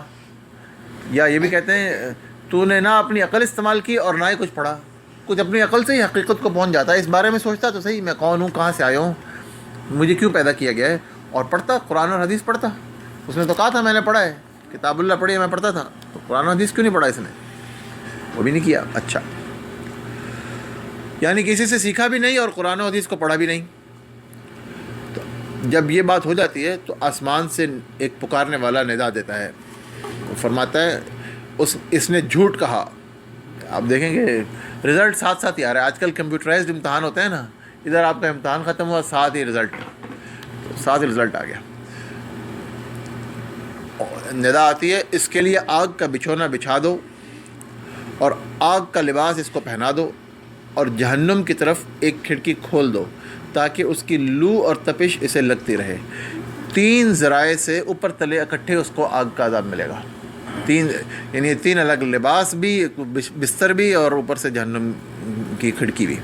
یا یہ بھی کہتے ہیں تو نے نہ اپنی عقل استعمال کی اور نہ ہی کچھ پڑھا. کچھ اپنی عقل سے ہی حقیقت کو پہنچ جاتا ہے, اس بارے میں سوچتا تو صحیح میں کون ہوں, کہاں سے آیا ہوں, مجھے کیوں پیدا کیا گیا ہے, اور پڑھتا قرآن اور حدیث پڑھتا. اس نے تو کہا تھا میں نے پڑھا ہے, کتاب اللہ پڑھی ہے, میں پڑھتا تھا. تو قرآن و حدیث کیوں نہیں پڑھا اس نے, وہ بھی نہیں کیا. اچھا, یعنی کسی سے سیکھا بھی نہیں اور قرآن و حدیث کو پڑھا بھی نہیں. تو جب یہ بات ہو جاتی ہے تو آسمان سے ایک پکارنے والا ندا دیتا ہے. وہ فرماتا ہے اس نے جھوٹ کہا. آپ دیکھیں گے رزلٹ ساتھ ساتھ ہی آ رہا ہے. آج کل کمپیوٹرائزڈ امتحان ہوتے ہیں نا, ادھر آپ کا امتحان ختم ہوا, ساتھ ہی رزلٹ آ گیا. ندا آتی ہے اس کے لیے آگ کا بچھونا بچھا دو اور آگ کا لباس اس کو پہنا دو, اور جہنم کی طرف ایک کھڑکی کھول دو تاکہ اس کی لو اور تپش اسے لگتی رہے. 3 ذرائع سے اوپر تلے اکٹھے اس کو آگ کا عذاب ملے گا. 3 یعنی 3 الگ لباس بھی, بستر بھی, اور اوپر سے جہنم کی کھڑکی بھی.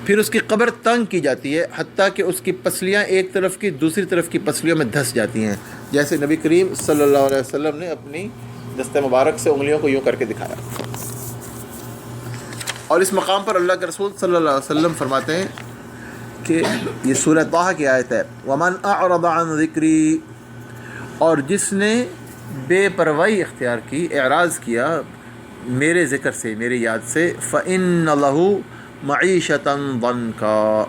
پھر اس کی قبر تنگ کی جاتی ہے حتیٰ کہ اس کی پسلیاں ایک طرف کی دوسری طرف کی پسلیوں میں دھس جاتی ہیں, جیسے نبی کریم صلی اللہ علیہ وسلم نے اپنی دست مبارک سے انگلیوں کو یوں کر کے دکھایا. اور اس مقام پر اللہ کے رسول صلی اللہ علیہ وسلم فرماتے ہیں کہ یہ سورہ طٰہٰ کی آیت ہے, وَمَنْ أَعْرَضَ عَنْ ذِكْرِي, اور جس نے بے پرواہی اختیار کی, اعراض کیا میرے ذکر سے, میری یاد سے, فَإِنَّ لَهُ مَعِيشَةً ضَنْكًا,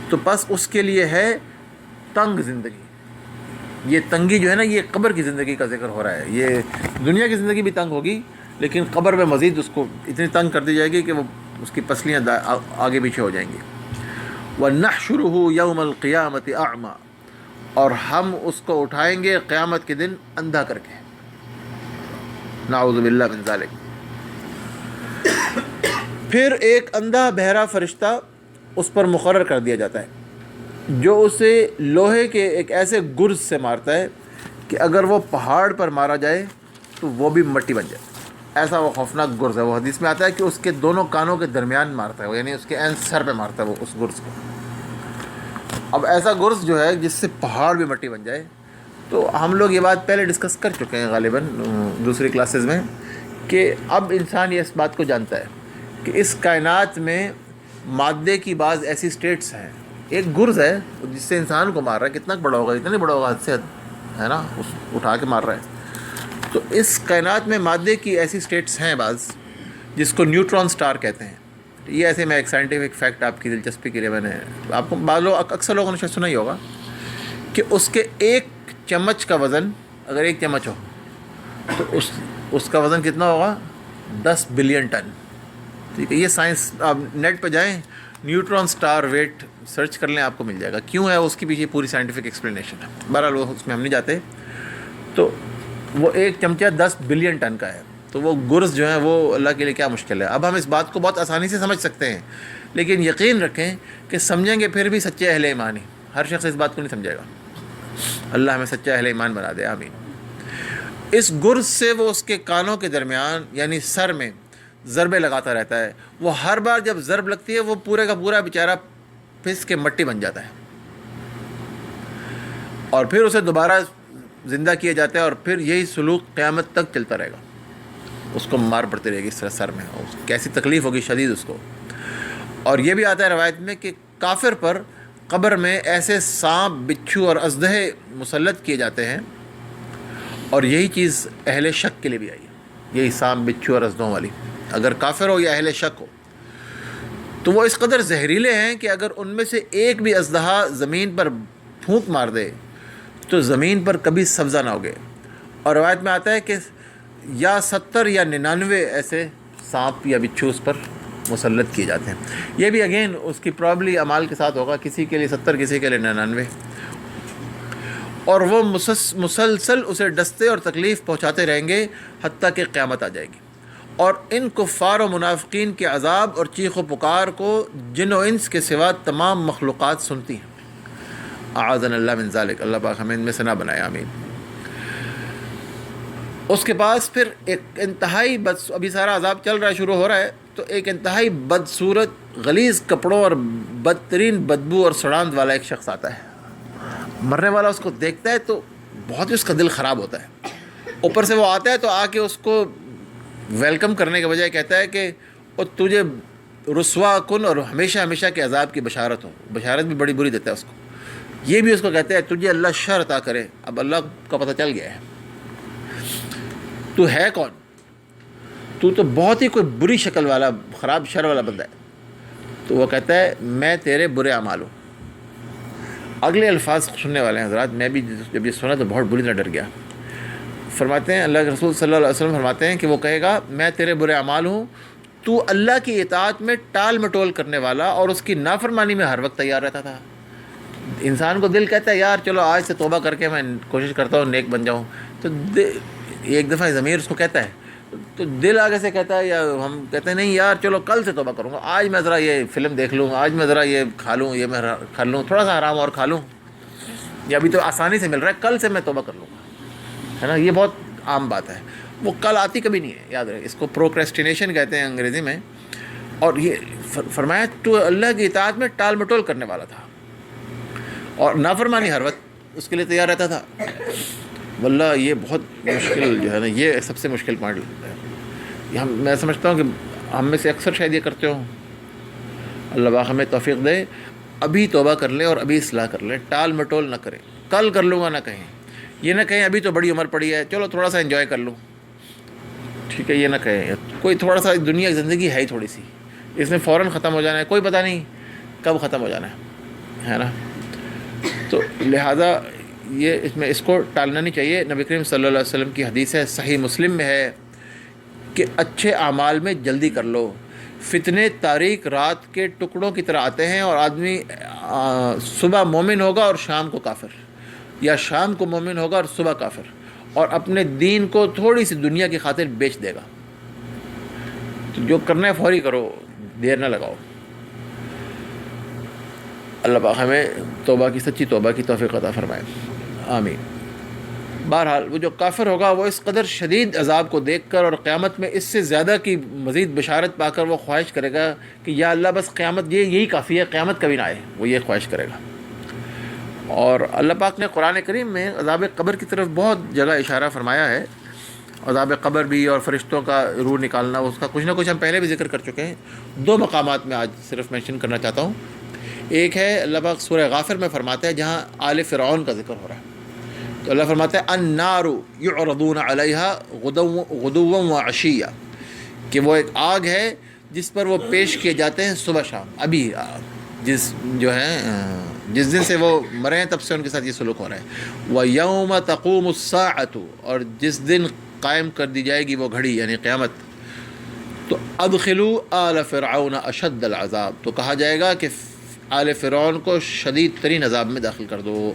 تو پس اس کے لیے ہے تنگ زندگی. یہ تنگی جو ہے نا, یہ قبر کی زندگی کا ذکر ہو رہا ہے. یہ دنیا کی زندگی بھی تنگ ہوگی, لیکن قبر میں مزید اس کو اتنی تنگ کر دی جائے گی کہ وہ اس کی پسلیاں آگے پیچھے ہو جائیں گی. وَنَحْشُرُهُ يَوْمَ الْقِيَامَةِ أَعْمَى, اور ہم اس کو اٹھائیں گے قیامت کے دن اندھا کر کے. نعوذ باللہ من ذالک. پھر ایک اندھا بہرا فرشتہ اس پر مقرر کر دیا جاتا ہے جو اسے لوہے کے ایک ایسے گرز سے مارتا ہے کہ اگر وہ پہاڑ پر مارا جائے تو وہ بھی مٹی بن جائے. ایسا وہ خوفناک گرز ہے. وہ حدیث میں آتا ہے کہ اس کے دونوں کانوں کے درمیان مارتا ہے, یعنی اس کے عین سر پہ مارتا ہے وہ اس گرز کو. اب ایسا گرز جو ہے جس سے پہاڑ بھی مٹی بن جائے. تو ہم لوگ یہ بات پہلے ڈسکس کر چکے ہیں غالباً دوسری کلاسز میں, کہ اب انسان یہ اس بات کو جانتا ہے کہ اس کائنات میں مادے کی بعض ایسی سٹیٹس ہیں. ایک گرز ہے جس سے انسان کو مار رہا ہے, کتنا بڑا ہوگا, اتنا نہیں بڑا ہوگا, حد سے حد ہے نا, اس اٹھا کے مار رہا ہے. تو اس کائنات میں مادے کی ایسی سٹیٹس ہیں بعض, جس کو نیوٹران سٹار کہتے ہیں. یہ ایسے میں ایک سائنٹیفک فیکٹ آپ کی دلچسپی کے لیے میں نے آپ کو اکثر لوگوں نے شاید سنا ہی ہوگا کہ اس کے ایک چمچ کا وزن، اگر ایک چمچ ہو تو اس کا وزن کتنا ہوگا؟ 10 بلین ٹن. ٹھیک ہے، یہ سائنس، آپ نیٹ پہ جائیں، نیوٹران سٹار ویٹ سرچ کر لیں، آپ کو مل جائے گا. کیوں ہے اس کے پیچھے پوری سائنٹیفک ایکسپلینیشن ہے. بہرحال اس میں ہم نہیں جاتے. تو وہ ایک چمچہ 10 بلین ٹن کا ہے. تو وہ گرز جو ہیں وہ اللہ کے لیے کیا مشکل ہے. اب ہم اس بات کو بہت آسانی سے سمجھ سکتے ہیں، لیکن یقین رکھیں کہ سمجھیں گے پھر بھی سچے اہل ایمان ہی. ہر شخص اس بات کو نہیں سمجھے گا. اللہ ہمیں سچا اہل ایمان بنا دے، آمین. اس گرز سے وہ اس کے کانوں کے درمیان یعنی سر میں ضربے لگاتا رہتا ہے. وہ ہر بار جب ضرب لگتی ہے وہ پورے کا پورا بیچارہ پھس کے مٹی بن جاتا ہے، اور پھر اسے دوبارہ زندہ کیا جاتا ہے، اور پھر یہی سلوک قیامت تک چلتا رہے گا. اس کو مار پڑتی رہے گی اس طرح سر میں، اور کیسی تکلیف ہوگی شدید اس کو. اور یہ بھی آتا ہے روایت میں کہ کافر پر قبر میں ایسے سانپ، بچھو اور اژدہے مسلط کیے جاتے ہیں، اور یہی چیز اہل شک کے لیے بھی آئی ہے، یہی سانپ، بچھو اور اژدہوں والی. اگر کافر ہو یا اہل شک ہو تو وہ اس قدر زہریلے ہیں کہ اگر ان میں سے ایک بھی اژدہا زمین پر پھونک مار دے تو زمین پر کبھی سبزہ نہ ہوگے. اور روایت میں آتا ہے کہ یا 70 یا 99 ایسے سانپ یا بچھو اس پر مسلط کیے جاتے ہیں. یہ بھی اگین اس کی پرابلی اعمال کے ساتھ ہوگا، کسی کے لیے 70، کسی کے لیے 99. اور وہ مسلسل اسے ڈستے اور تکلیف پہنچاتے رہیں گے حتیٰ کہ قیامت آ جائے گی. اور ان کفار و منافقین کے عذاب اور چیخ و پکار کو جن و انس کے سوا تمام مخلوقات سنتی ہیں. اعاذنا اللہ من ذالک، اللہ پاک ہمیں ان میں سے نہ بنائے، آمین. اس کے پاس پھر ایک انتہائی ابھی سارا عذاب چل رہا ہے، شروع ہو رہا ہے، تو ایک انتہائی بدصورت، غلیظ کپڑوں اور بدترین بدبو اور سڑاند والا ایک شخص آتا ہے. مرنے والا اس کو دیکھتا ہے تو بہت ہی اس کا دل خراب ہوتا ہے. اوپر سے وہ آتا ہے تو آ کے اس کو ویلکم کرنے کے بجائے کہتا ہے کہ اور تجھے رسوا کن اور ہمیشہ ہمیشہ کے عذاب کی بشارت ہو. بشارت بھی بڑی بری دیتا ہے اس کو. یہ بھی اس کو کہتا ہے تجھے اللہ شر عطا کرے. اب اللہ کا پتہ چل گیا ہے تو ہے کون، تو بہت ہی کوئی بری شکل والا، خراب شر والا بندہ ہے. تو وہ کہتا ہے میں تیرے برے اعمال ہوں. اگلے الفاظ سننے والے ہیں حضرات، میں بھی جب یہ سنا تو بہت بری طرح ڈر گیا. فرماتے ہیں اللہ کے رسول صلی اللہ علیہ وسلم فرماتے ہیں کہ وہ کہے گا میں تیرے برے اعمال ہوں، تو اللہ کی اطاعت میں ٹال مٹول کرنے والا اور اس کی نافرمانی میں ہر وقت تیار رہتا تھا. انسان کو دل کہتا ہے یار چلو آج سے توبہ کر کے میں کوشش کرتا ہوں نیک بن جاؤں. تو ایک دفعہ ضمیر اس کو کہتا ہے تو دل آگے سے کہتا ہے، یا ہم کہتے ہیں نہیں یار چلو کل سے توبہ کروں گا، آج میں ذرا یہ فلم دیکھ لوں، آج میں ذرا یہ کھا لوں، یہ میں کھا لوں، تھوڑا سا حرام اور کھا لوں، یہ ابھی تو آسانی سے مل رہا ہے، کل سے میں توبہ کر لوں گا. ہے نا، یہ بہت عام بات ہے. وہ کل آتی کبھی نہیں ہے، یاد رہے. اس کو پروکریسٹینیشن کہتے ہیں انگریزی میں. اور یہ فرمایا تو اللہ کی اطاعت میں ٹال مٹول کرنے والا تھا اور نافرمانی ہر وقت اس کے لیے تیار رہتا تھا. واللہ یہ بہت مشکل جو ہے نا، یہ سب سے مشکل پوائنٹ ہے. میں سمجھتا ہوں کہ ہم میں سے اکثر شاید یہ کرتے ہوں. اللہ پاک ہمیں توفیق دے، ابھی توبہ کر لیں اور ابھی اصلاح کر لیں، ٹال مٹول نہ کریں. کل کر لوں گا نہ کہیں، یہ نہ کہیں ابھی تو بڑی عمر پڑی ہے چلو تھوڑا سا انجوائے کر لوں. ٹھیک ہے، یہ نہ کہیں کوئی تھوڑا سا، دنیا کی زندگی ہے ہی تھوڑی سی، اس نے فوراً ختم ہو جانا ہے، کوئی پتہ نہیں کب ختم ہو جانا ہے نا. تو لہٰذا اس کو ٹالنا نہیں چاہیے. نبی کریم صلی اللہ علیہ وسلم کی حدیث ہے، صحیح مسلم میں ہے کہ اچھے اعمال میں جلدی کر لو. فتنے تاریک رات کے ٹکڑوں کی طرح آتے ہیں، اور آدمی صبح مومن ہوگا اور شام کو کافر، یا شام کو مومن ہوگا اور صبح کافر، اور اپنے دین کو تھوڑی سی دنیا کی خاطر بیچ دے گا. تو جو کرنا ہے فوری کرو، دیر نہ لگاؤ. اللہ پاک ہمیں توبہ کی، سچی توبہ کی توفیق عطا فرمائے، آمین. بہرحال وہ جو کافر ہوگا وہ اس قدر شدید عذاب کو دیکھ کر اور قیامت میں اس سے زیادہ کی مزید بشارت پا کر وہ خواہش کرے گا کہ یا اللہ بس قیامت یہی کافی ہے، قیامت کبھی نہ آئے. وہ یہ خواہش کرے گا. اور اللہ پاک نے قرآن کریم میں عذاب قبر کی طرف بہت جگہ اشارہ فرمایا ہے. عذاب قبر بھی اور فرشتوں کا روح نکالنا، اس کا کچھ نہ کچھ ہم پہلے بھی ذکر کر چکے ہیں. 2 مقامات میں آج صرف مینشن کرنا چاہتا ہوں. ایک ہے اللہ پاک سورہ غافر میں فرماتا ہے جہاں آل فرعون کا ذکر ہو رہا ہے. تو اللہ فرماتا ہے النار یعرضون علیہا غدوا وعشیا، کہ وہ ایک آگ ہے جس پر وہ پیش کیے جاتے ہیں صبح شام. ابھی جس جو ہے جس دن سے وہ مرے ہیں تب سے ان کے ساتھ یہ سلوک ہو رہا ہے. وَيَوْمَ تَقُومُ السَّاعَةُ، اور جس دن قائم کر دی جائے گی وہ گھڑی یعنی قیامت، تو ادخلوا آل فرعون اشد العذاب، تو کہا جائے گا کہ آل فرعون کو شدید ترین عذاب میں داخل کر دو.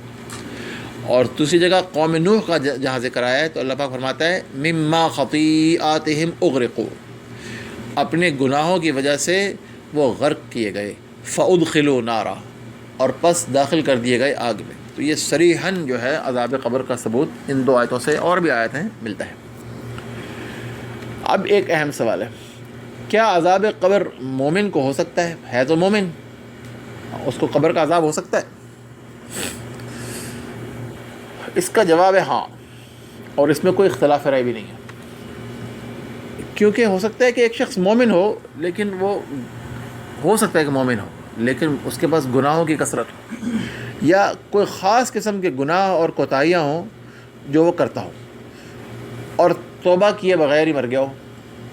اور دوسری جگہ قوم نوح کا جہاں ذکر آیا ہے تو اللہ پاک فرماتا ہے مما خطیئاتہم اغرقوا، اپنے گناہوں کی وجہ سے وہ غرق کیے گئے. فادخلوا نارا، اور پس داخل کر دیے گئے آگ میں. تو یہ صریحاً جو ہے عذاب قبر کا ثبوت ان دو آیتوں سے، اور بھی آیتیں ملتا ہے. اب ایک اہم سوال ہے، کیا عذاب قبر مومن کو ہو سکتا ہے تو مومن، اس کو قبر کا عذاب ہو سکتا ہے؟ اس کا جواب ہے ہاں، اور اس میں کوئی اختلاف رائے بھی نہیں ہے. کیونکہ ہو سکتا ہے کہ ایک شخص مومن ہو، لیکن وہ ہو سکتا ہے کہ مومن ہو لیکن اس کے پاس گناہوں کی کثرت ہو، یا کوئی خاص قسم کے گناہ اور کوتاہیاں ہوں جو وہ کرتا ہو، اور توبہ کیے بغیر ہی مر گیا ہو،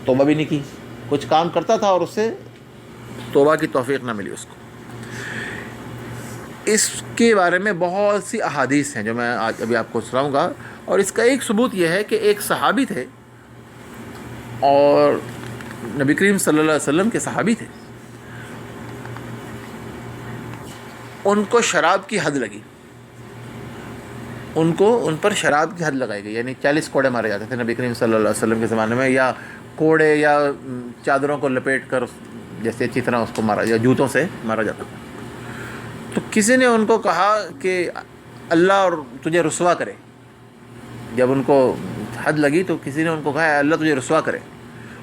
توبہ بھی نہیں کی، کچھ کام کرتا تھا اور اس سے توبہ کی توفیق نہ ملی اس کو. اس کے بارے میں بہت سی احادیث ہیں جو میں آج ابھی آپ کو سناؤں گا، اور اس کا ایک ثبوت یہ ہے کہ ایک صحابی تھے، اور نبی کریم صلی اللہ علیہ وسلم کے صحابی تھے، ان کو شراب کی حد لگی، ان پر شراب کی حد لگائی گئی، یعنی 40 کوڑے مارے جاتے تھے نبی کریم صلی اللہ علیہ وسلم کے زمانے میں، یا کوڑے یا چادروں کو لپیٹ کر جیسے اچھی طرح اس کو مارا، یا جوتوں سے مارا جاتا تھا. تو کسی نے ان کو کہا کہ اللہ اور تجھے رسوا کرے. جب ان کو حد لگی تو کسی نے ان کو کہا اللہ تجھے رسوا کرے،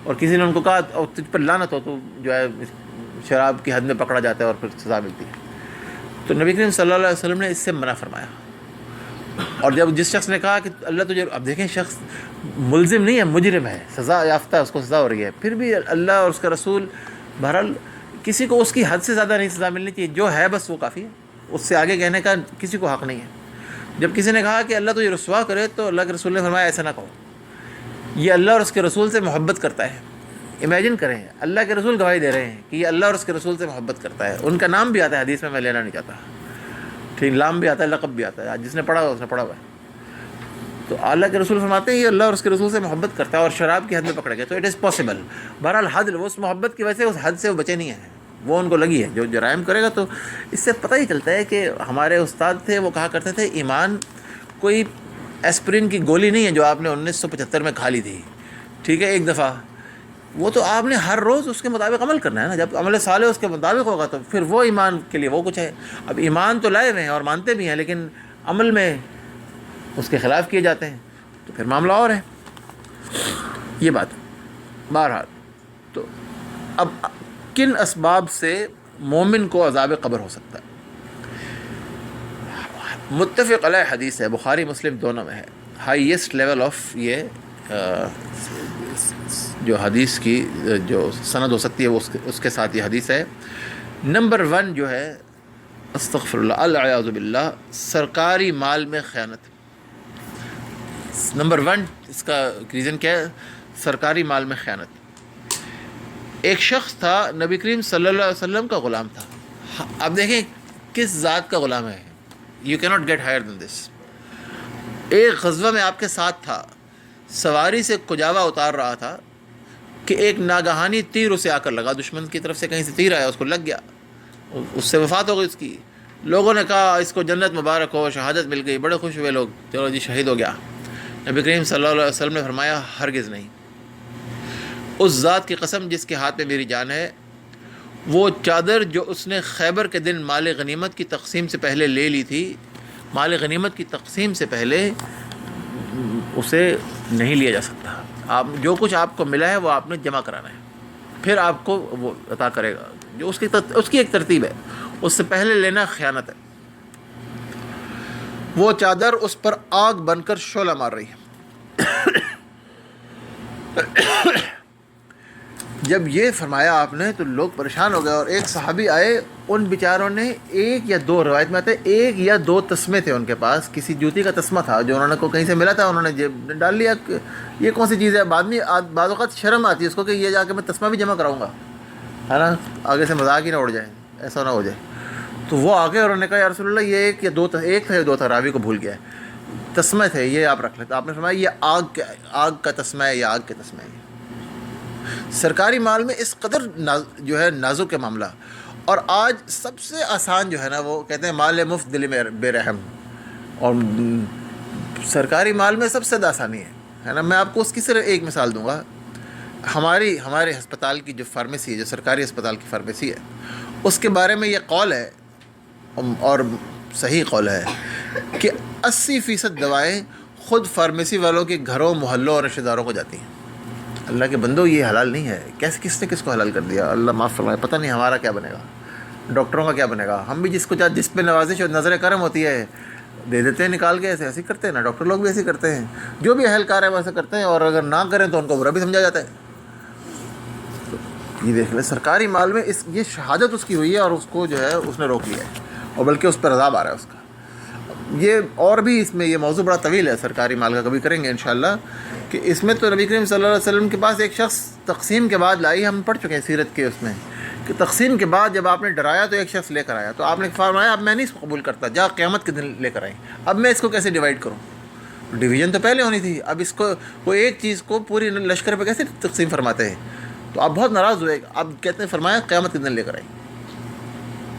اور کسی نے ان کو کہا اور تجھ پر لعنت ہو، تو جو ہے شراب کی حد میں پکڑا جاتا ہے اور پھر سزا ملتی ہے. تو نبی کریم صلی اللہ علیہ وسلم نے اس سے منع فرمایا. اور جب جس شخص نے کہا کہ اللہ تجھے، اب دیکھیں شخص ملزم نہیں ہے، مجرم ہے، سزا یافتہ، اس کو سزا ہو رہی ہے، پھر بھی اللہ اور اس کا رسول، بہرحال کسی کو اس کی حد سے زیادہ نہیں سزا ملنی چاہیے، جو ہے بس وہ کافی ہے، اس سے آگے کہنے کا کسی کو حق نہیں ہے. جب کسی نے کہا کہ اللہ تجھے رسوا کرے تو اللہ کے رسول نے فرمایا ایسا نہ کہو، یہ اللہ اور اس کے رسول سے محبت کرتا ہے. امیجن کریں، اللہ کے رسول گواہی دے رہے ہیں کہ یہ اللہ اور اس کے رسول سے محبت کرتا ہے. ان کا نام بھی آتا ہے حدیث میں لینا نہیں چاہتا، ٹھیک، نام بھی آتا ہے، لقب بھی آتا ہے، جس نے پڑھا ہو اس نے پڑھا ہوا ہے. تو اللہ کے رسول فرماتے ہیں یہ اللہ اور اس کے رسول سے محبت کرتا ہے اور شراب کی حد میں پکڑے گئے، تو اٹ از پاسبل. بہرحال حد، وہ اس محبت کی وجہ سے اس حد سے وہ بچے نہیں ہیں، وہ ان کو لگی ہے. جو جرائم کرے گا، تو اس سے پتہ ہی چلتا ہے کہ ہمارے استاد تھے، وہ کہا کرتے تھے ایمان کوئی ایسپرین کی گولی نہیں ہے جو آپ نے 1975 میں کھا لی تھی، ٹھیک ہے، ایک دفعہ. وہ تو آپ نے ہر روز اس کے مطابق عمل کرنا ہے نا. جب عمل صالح اس کے مطابق ہوگا تو پھر وہ ایمان کے لیے وہ کچھ ہے. اب ایمان تو لائے ہوئے ہیں اور مانتے بھی ہیں، لیکن عمل میں اس کے خلاف کیے جاتے ہیں، تو پھر معاملہ اور ہے. یہ بات بہرحال. تو اب کن اسباب سے مومن کو عذاب قبر ہو سکتا ہے؟ متفق علیہ حدیث ہے، بخاری مسلم دونوں میں ہے. ہائیسٹ لیول آف یہ جو حدیث کی جو سند ہو سکتی ہے وہ اس کے ساتھ یہ حدیث ہے. نمبر 1 جو ہے، استغفر اللہ، العیاذ باللہ، سرکاری مال میں خیانت. نمبر 1 اس کا ریزن کیا ہے؟ سرکاری مال میں خیانت. ایک شخص تھا، نبی کریم صلی اللہ علیہ وسلم کا غلام تھا. اب دیکھیں کس ذات کا غلام ہے، یو کی ناٹ گیٹ ہائر دین دس. ایک غزوہ میں آپ کے ساتھ تھا، سواری سے کجاوا اتار رہا تھا کہ ایک ناگہانی تیر اسے آ کر لگا، دشمن کی طرف سے کہیں سے تیر آیا، اس کو لگ گیا، اس سے وفات ہو گئی اس کی. لوگوں نے کہا اس کو جنت مبارک ہو، شہادت مل گئی، بڑے خوش ہوئے لوگ، چلو جی شہید ہو گیا. نبی کریم صلی اللہ علیہ وسلم نے فرمایا ہرگز نہیں. اس ذات کی قسم جس کے ہاتھ میں میری جان ہے، وہ چادر جو اس نے خیبر کے دن مال غنیمت کی تقسیم سے پہلے لے لی تھی، مال غنیمت کی تقسیم سے پہلے اسے نہیں لیا جا سکتا. آپ جو کچھ آپ کو ملا ہے وہ آپ نے جمع کرانا ہے، پھر آپ کو وہ عطا کرے گا. جو اس کی ایک ترتیب ہے، اس سے پہلے لینا خیانت ہے. وہ چادر اس پر آگ بن کر شعلہ مار رہی ہے. جب یہ فرمایا آپ نے تو لوگ پریشان ہو گئے، اور ایک صحابی آئے، ان بیچاروں نے 1 یا 2 روایت میں آتے 1 یا 2 تسمے تھے ان کے پاس، کسی جوتی کا تسمہ تھا جو انہوں نے کو کہیں سے ملا تھا، انہوں نے جیب میں ڈال لیا. یہ کون سی چیز ہے؟ بعد میں بعض اوقات شرم آتی ہے اس کو کہ یہ جا کے میں تسمہ بھی جمع کراؤں گا، ہے نا، آگے سے مذاق ہی نہ اڑ جائے، ایسا نہ ہو جائے. تو وہ آگے اور انہوں نے کہا یا رسول اللہ یہ ایک تھا یا دو تھا، راوی کو بھول گیا ہے، تسمہ تھے یہ آپ رکھ لیتے. آپ نے فرمایا یہ آگ کا تسمہ ہے، یا آگ کے تسمہ ہے. سرکاری مال میں اس قدر جو ہے نازک ہے معاملہ. اور آج سب سے آسان جو ہے نا، وہ کہتے ہیں مال مفت دل میں بے رحم، اور سرکاری مال میں سب سے زیادہ آسانی ہے نا. میں آپ کو اس کی صرف ایک مثال دوں گا. ہمارے ہسپتال کی جو فارمیسی ہے، جو سرکاری ہسپتال کی فارمیسی ہے، اس کے بارے میں یہ قول ہے، اور صحیح قول ہے، کہ 80% دوائیں خود فارمیسی والوں کے گھروں، محلوں اور رشتہ داروں کو جاتی ہیں. اللہ کے بندو، یہ حلال نہیں ہے. کس نے کس کو حلال کر دیا؟ اللہ معاف فرمائے. پتہ نہیں ہمارا کیا بنے گا، ڈاکٹروں کا کیا بنے گا. ہم بھی جس پہ نوازش اور نظر کرم ہوتی ہے دے دیتے ہیں نکال کے. ایسے کرتے ہیں نا ڈاکٹر لوگ بھی ایسے کرتے ہیں. جو بھی اہلکار ہے ویسے کرتے ہیں، اور اگر نہ کریں تو ان کو برا بھی سمجھا جاتا ہے. یہ دیکھ لیں، سرکاری مال میں یہ شہادت اس کی ہوئی ہے، اور اس کو جو ہے اس نے روک لیا ہے، اور بلکہ اس پر عذاب آ رہا ہے اس کا. یہ اور بھی اس میں یہ موضوع بڑا طویل ہے سرکاری مال کا، کبھی کریں گے انشاءاللہ. کہ اس میں تو نبی کریم صلی اللہ علیہ وسلم کے پاس ایک شخص تقسیم کے بعد لائی، ہم پڑھ چکے ہیں سیرت کے اس میں، کہ تقسیم کے بعد جب آپ نے ڈرایا تو ایک شخص لے کر آیا، تو آپ نے فرمایا اب میں نہیں اس کو قبول کرتا، جا قیامت کے دن لے کر آئیں. اب میں اس کو کیسے ڈیوائڈ کروں؟ ڈویژن تو پہلے ہونی تھی. اب اس کو وہ ایک چیز کو پوری لشکر پہ کیسے تقسیم فرماتے ہیں؟ تو آپ بہت ناراض ہوئے. اب کہتے ہیں فرمایا قیامت کے دن لے کر آئیں.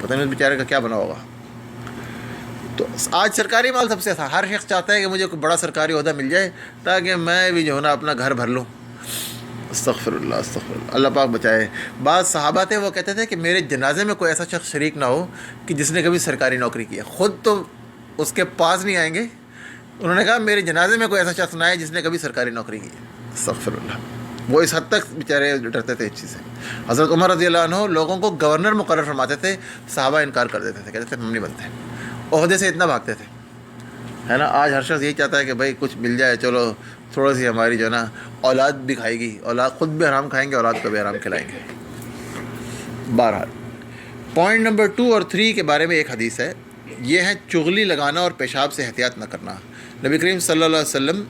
پتہ نہیں اس بیچارے کا کیا بنا ہوگا. تو آج سرکاری مال سب سے تھا. ہر شخص چاہتا ہے کہ مجھے کوئی بڑا سرکاری عہدہ مل جائے تاکہ میں بھی جو ہے نا اپنا گھر بھر لوں. استغفر اللہ، استغفر اللہ، اللہ پاک بچائے. بعض صحابہ تھے وہ کہتے تھے کہ میرے جنازے میں کوئی ایسا شخص شریک نہ ہو کہ جس نے کبھی سرکاری نوکری کی ہے. خود تو اس کے پاس نہیں آئیں گے، انہوں نے کہا میرے جنازے میں کوئی ایسا شخص نہ آئے جس نے کبھی سرکاری نوکری کی ہے. استغفر اللہ. وہ اس حد تک بیچارے ڈرتے تھے اس چیز سے. حضرت عمر رضی اللہ عنہ لوگوں کو گورنر مقرر فرماتے تھے، صحابہ انکار کر دیتے تھے، کہتے تھے ہم نہیں بنتے. عہدے سے اتنا بھاگتے تھے، ہے نا. آج ہر شخص یہی چاہتا ہے کہ بھائی کچھ مل جائے، چلو تھوڑا سی ہماری جو ہے نا اولاد بھی کھائے گی، اولاد خود بھی حرام کھائیں گے، اولاد کو بھی حرام کھلائیں گے. بہرحال پوائنٹ نمبر 2 اور 3 کے بارے میں ایک حدیث ہے. یہ ہے چغلی لگانا اور پیشاب سے احتیاط نہ کرنا. نبی کریم صلی اللہ علیہ وسلم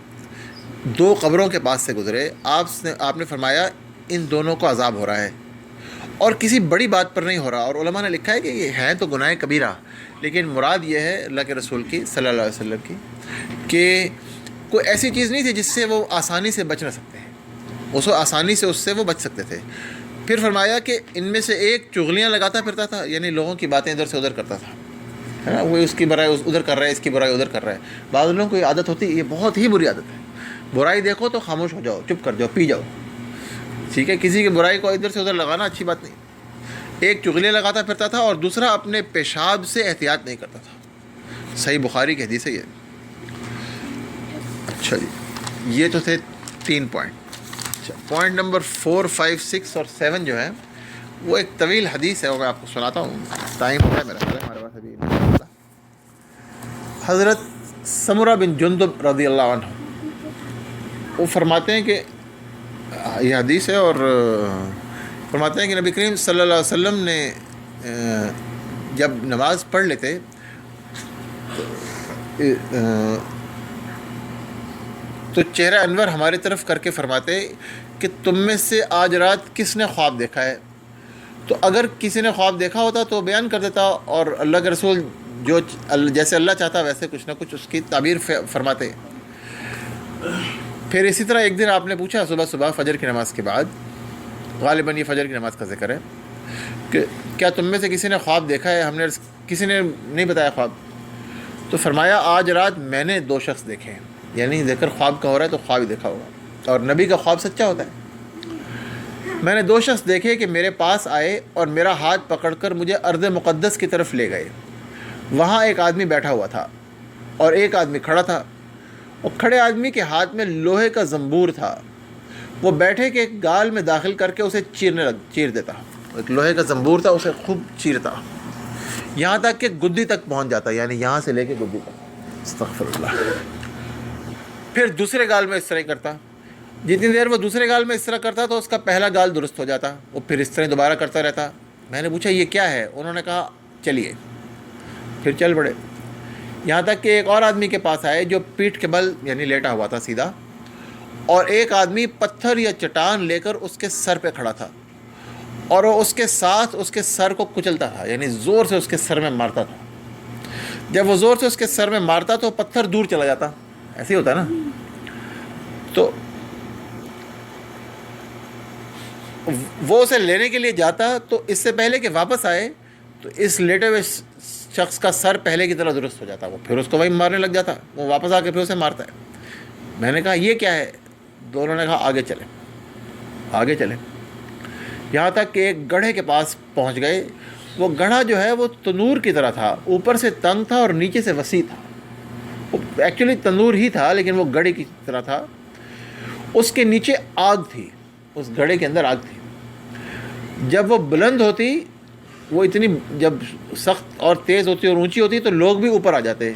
2 قبروں کے پاس سے گزرے. آپ نے فرمایا ان دونوں کو عذاب ہو رہا ہے، اور کسی بڑی بات پر نہیں ہو رہا. اور علماء نے لکھا ہے کہ یہ ہیں تو گناہ کبیرہ، لیکن مراد یہ ہے اللہ کے رسول کی صلی اللہ علیہ وسلم کی کہ کوئی ایسی چیز نہیں تھی جس سے وہ آسانی سے بچ نہ سکتے ہیں. آسانی سے اس سے وہ بچ سکتے تھے. پھر فرمایا کہ ان میں سے ایک چغلیاں لگاتا پھرتا تھا، یعنی لوگوں کی باتیں ادھر سے ادھر کرتا تھا، ہے نا. وہ اس کی برائی ادھر کر رہا ہے، اس کی برائی ادھر کر رہا ہے. بعض لوگوں کو یہ عادت ہوتی ہے، یہ بہت ہی بری عادت ہے. برائی دیکھو تو خاموش ہو جاؤ، چپ کر جاؤ، پی جاؤ. ٹھیک ہے، کسی کی برائی کو ادھر سے ادھر لگانا اچھی بات نہیں. ایک چغلیاں لگاتا پھرتا تھا، اور دوسرا اپنے پیشاب سے احتیاط نہیں کرتا تھا. صحیح بخاری کی حدیث ہے یہ. اچھا جی، یہ تو تھے 3 پوائنٹ. اچھا، پوائنٹ نمبر 4، 5، 6 اور 7 جو ہے وہ ایک طویل حدیث ہے، وہ میں آپ کو سناتا ہوں. ٹائم ہو رہا ہے میرا خیال ہے ہمارے پاس ابھی. حضرت سمرہ بن جندب رضی اللہ عنہ وہ فرماتے ہیں کہ یہ حدیث ہے، اور فرماتے ہیں کہ نبی کریم صلی اللہ علیہ وسلم نے جب نماز پڑھ لیتے تو چہرہ انور ہماری طرف کر کے فرماتے کہ تم میں سے آج رات کس نے خواب دیکھا ہے؟ تو اگر کسی نے خواب دیکھا ہوتا تو بیان کر دیتا، اور اللہ کے رسول جیسے اللہ چاہتا ویسے کچھ نہ کچھ اس کی تعبیر فرماتے. پھر اسی طرح ایک دن آپ نے پوچھا صبح فجر کی نماز کے بعد، غالباً یہ فجر کی نماز کا ذکر ہے، کہ کیا تم میں سے کسی نے خواب دیکھا ہے؟ کسی نے نہیں بتایا خواب. تو فرمایا آج رات میں نے 2 شخص دیکھے ہیں. یعنی ذکر خواب کا ہو رہا ہے تو خواب ہی دیکھا ہوگا، اور نبی کا خواب سچا ہوتا ہے. میں نے 2 شخص دیکھے کہ میرے پاس آئے اور میرا ہاتھ پکڑ کر مجھے ارض مقدس کی طرف لے گئے. وہاں ایک آدمی بیٹھا ہوا تھا اور ایک آدمی کھڑا تھا، اور کھڑے آدمی کے ہاتھ میں لوہے کا زنبور تھا. وہ بیٹھے کے گال میں داخل کر کے اسے چیر دیتا. ایک لوہے کا زنبور تھا، اسے خوب چیرتا یہاں تک کہ گدی تک پہنچ جاتا، یعنی یہاں سے لے کے گدی تک. استغفر اللہ. پھر دوسرے گال میں اس طرح کرتا. جتنی دیر وہ دوسرے گال میں اس طرح کرتا تو اس کا پہلا گال درست ہو جاتا. وہ پھر اس طرح دوبارہ کرتا رہتا. میں نے پوچھا یہ کیا ہے؟ انہوں نے کہا چلیے. پھر چل پڑے، یہاں تک کہ ایک اور آدمی کے پاس آئے جو پیٹھ کے بل یعنی لیٹا ہوا تھا سیدھا، اور ایک آدمی پتھر یا چٹان لے کر اس کے سر پہ کھڑا تھا، اور وہ اس کے ساتھ اس کے سر کو کچلتا تھا، یعنی زور سے اس کے سر میں مارتا تھا. جب وہ زور سے اس کے سر میں مارتا تو پتھر دور چلا جاتا، ایسے ہی ہوتا ہے نا. تو وہ اسے لینے کے لیے جاتا تو اس سے پہلے کہ واپس آئے تو اس لیٹے ہوئے شخص کا سر پہلے کی طرح درست ہو جاتا. وہ پھر اس کو وہی مارنے لگ جاتا، وہ واپس آ کے پھر اسے مارتا ہے. میں نے کہا یہ کیا ہے؟ دونوں نے کہا آگے چلیں، آگے چلیں. یہاں تک کہ ایک گڑھے کے پاس پہنچ گئے. وہ گڑھا جو ہے وہ تنور کی طرح تھا، اوپر سے تنگ تھا اور نیچے سے وسیع تھا. وہ ایکچولی تنور ہی تھا لیکن وہ گڑھے کی طرح تھا. اس کے نیچے آگ تھی، اس گڑھے کے اندر آگ تھی. جب وہ بلند ہوتی، وہ اتنی جب سخت اور تیز ہوتی اور اونچی ہوتی تو لوگ بھی اوپر آ جاتے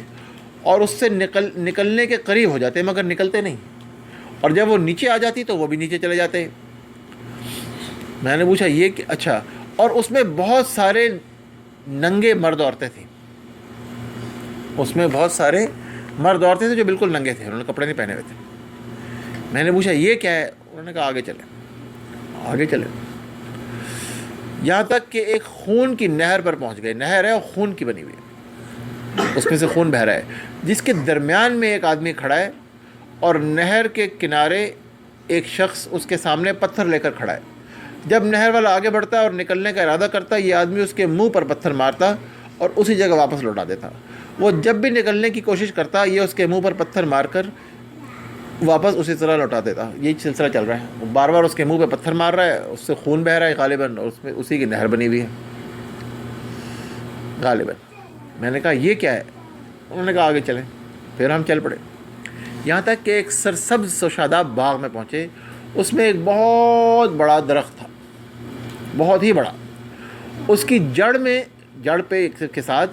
اور اس سے نکلنے کے قریب ہو جاتے مگر نکلتے نہیں. اور جب وہ نیچے آ جاتی تو وہ بھی نیچے چلے جاتے. میں نے پوچھا یہ کہ اچھا. اور اس میں بہت سارے ننگے مرد عورتیں تھیں، اس میں بہت سارے مرد عورتیں تھے جو بالکل ننگے تھے، انہوں نے کپڑے نہیں پہنے ہوئے تھے. میں نے پوچھا یہ کیا ہے؟ انہوں نے کہا آگے چلیں، آگے چلیں. یہاں تک کہ ایک خون کی نہر پر پہنچ گئے. نہر ہے اور خون کی بنی ہوئی ہے، اس میں سے خون بہہ رہا ہے، جس کے درمیان میں ایک آدمی کھڑا ہے اور نہر کے کنارے ایک شخص اس کے سامنے پتھر لے کر کھڑا ہے. جب نہر والا آگے بڑھتا اور نکلنے کا ارادہ کرتا، یہ آدمی اس کے منہ پر پتھر مارتا اور اسی جگہ واپس لوٹا دیتا. وہ جب بھی نکلنے کی کوشش کرتا یہ اس کے منہ پر پتھر مار کر واپس اسی طرح لوٹا دیتا. یہی سلسلہ چل رہا ہے. وہ بار بار اس کے منہ پہ پتھر مار رہا ہے، اس سے خون بہہ رہا ہے غالباً، اور اس میں اسی کی نہر بنی ہوئی ہے غالباً. میں نے کہا یہ کیا ہے؟ انہوں نے کہا آگے چلیں. پھر ہم چل پڑے یہاں تک کہ ایک سرسبز و شاداب باغ میں پہنچے. اس میں ایک بہت بڑا درخت تھا، بہت ہی بڑا. اس کی جڑ پہ کے ساتھ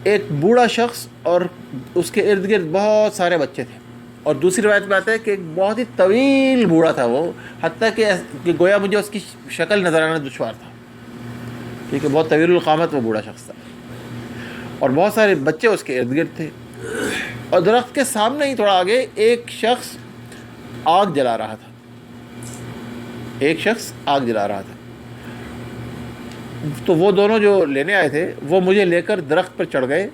ایک بوڑھا شخص اور اس کے ارد گرد بہت سارے بچے تھے. اور دوسری روایت میں آتا ہے کہ ایک بہت ہی طویل بوڑھا تھا وہ، حتیٰ کہ گویا مجھے اس کی شکل نظر آنا دشوار تھا، کیونکہ بہت طویل القامت وہ بوڑھا شخص تھا. اور بہت سارے بچے اس کے ارد گرد تھے. اور درخت کے سامنے ہی تھوڑا آگے ایک شخص آگ جلا رہا تھا، ایک شخص آگ جلا رہا تھا. تو وہ دونوں جو لینے آئے تھے وہ مجھے لے کر درخت پر چڑھ گئے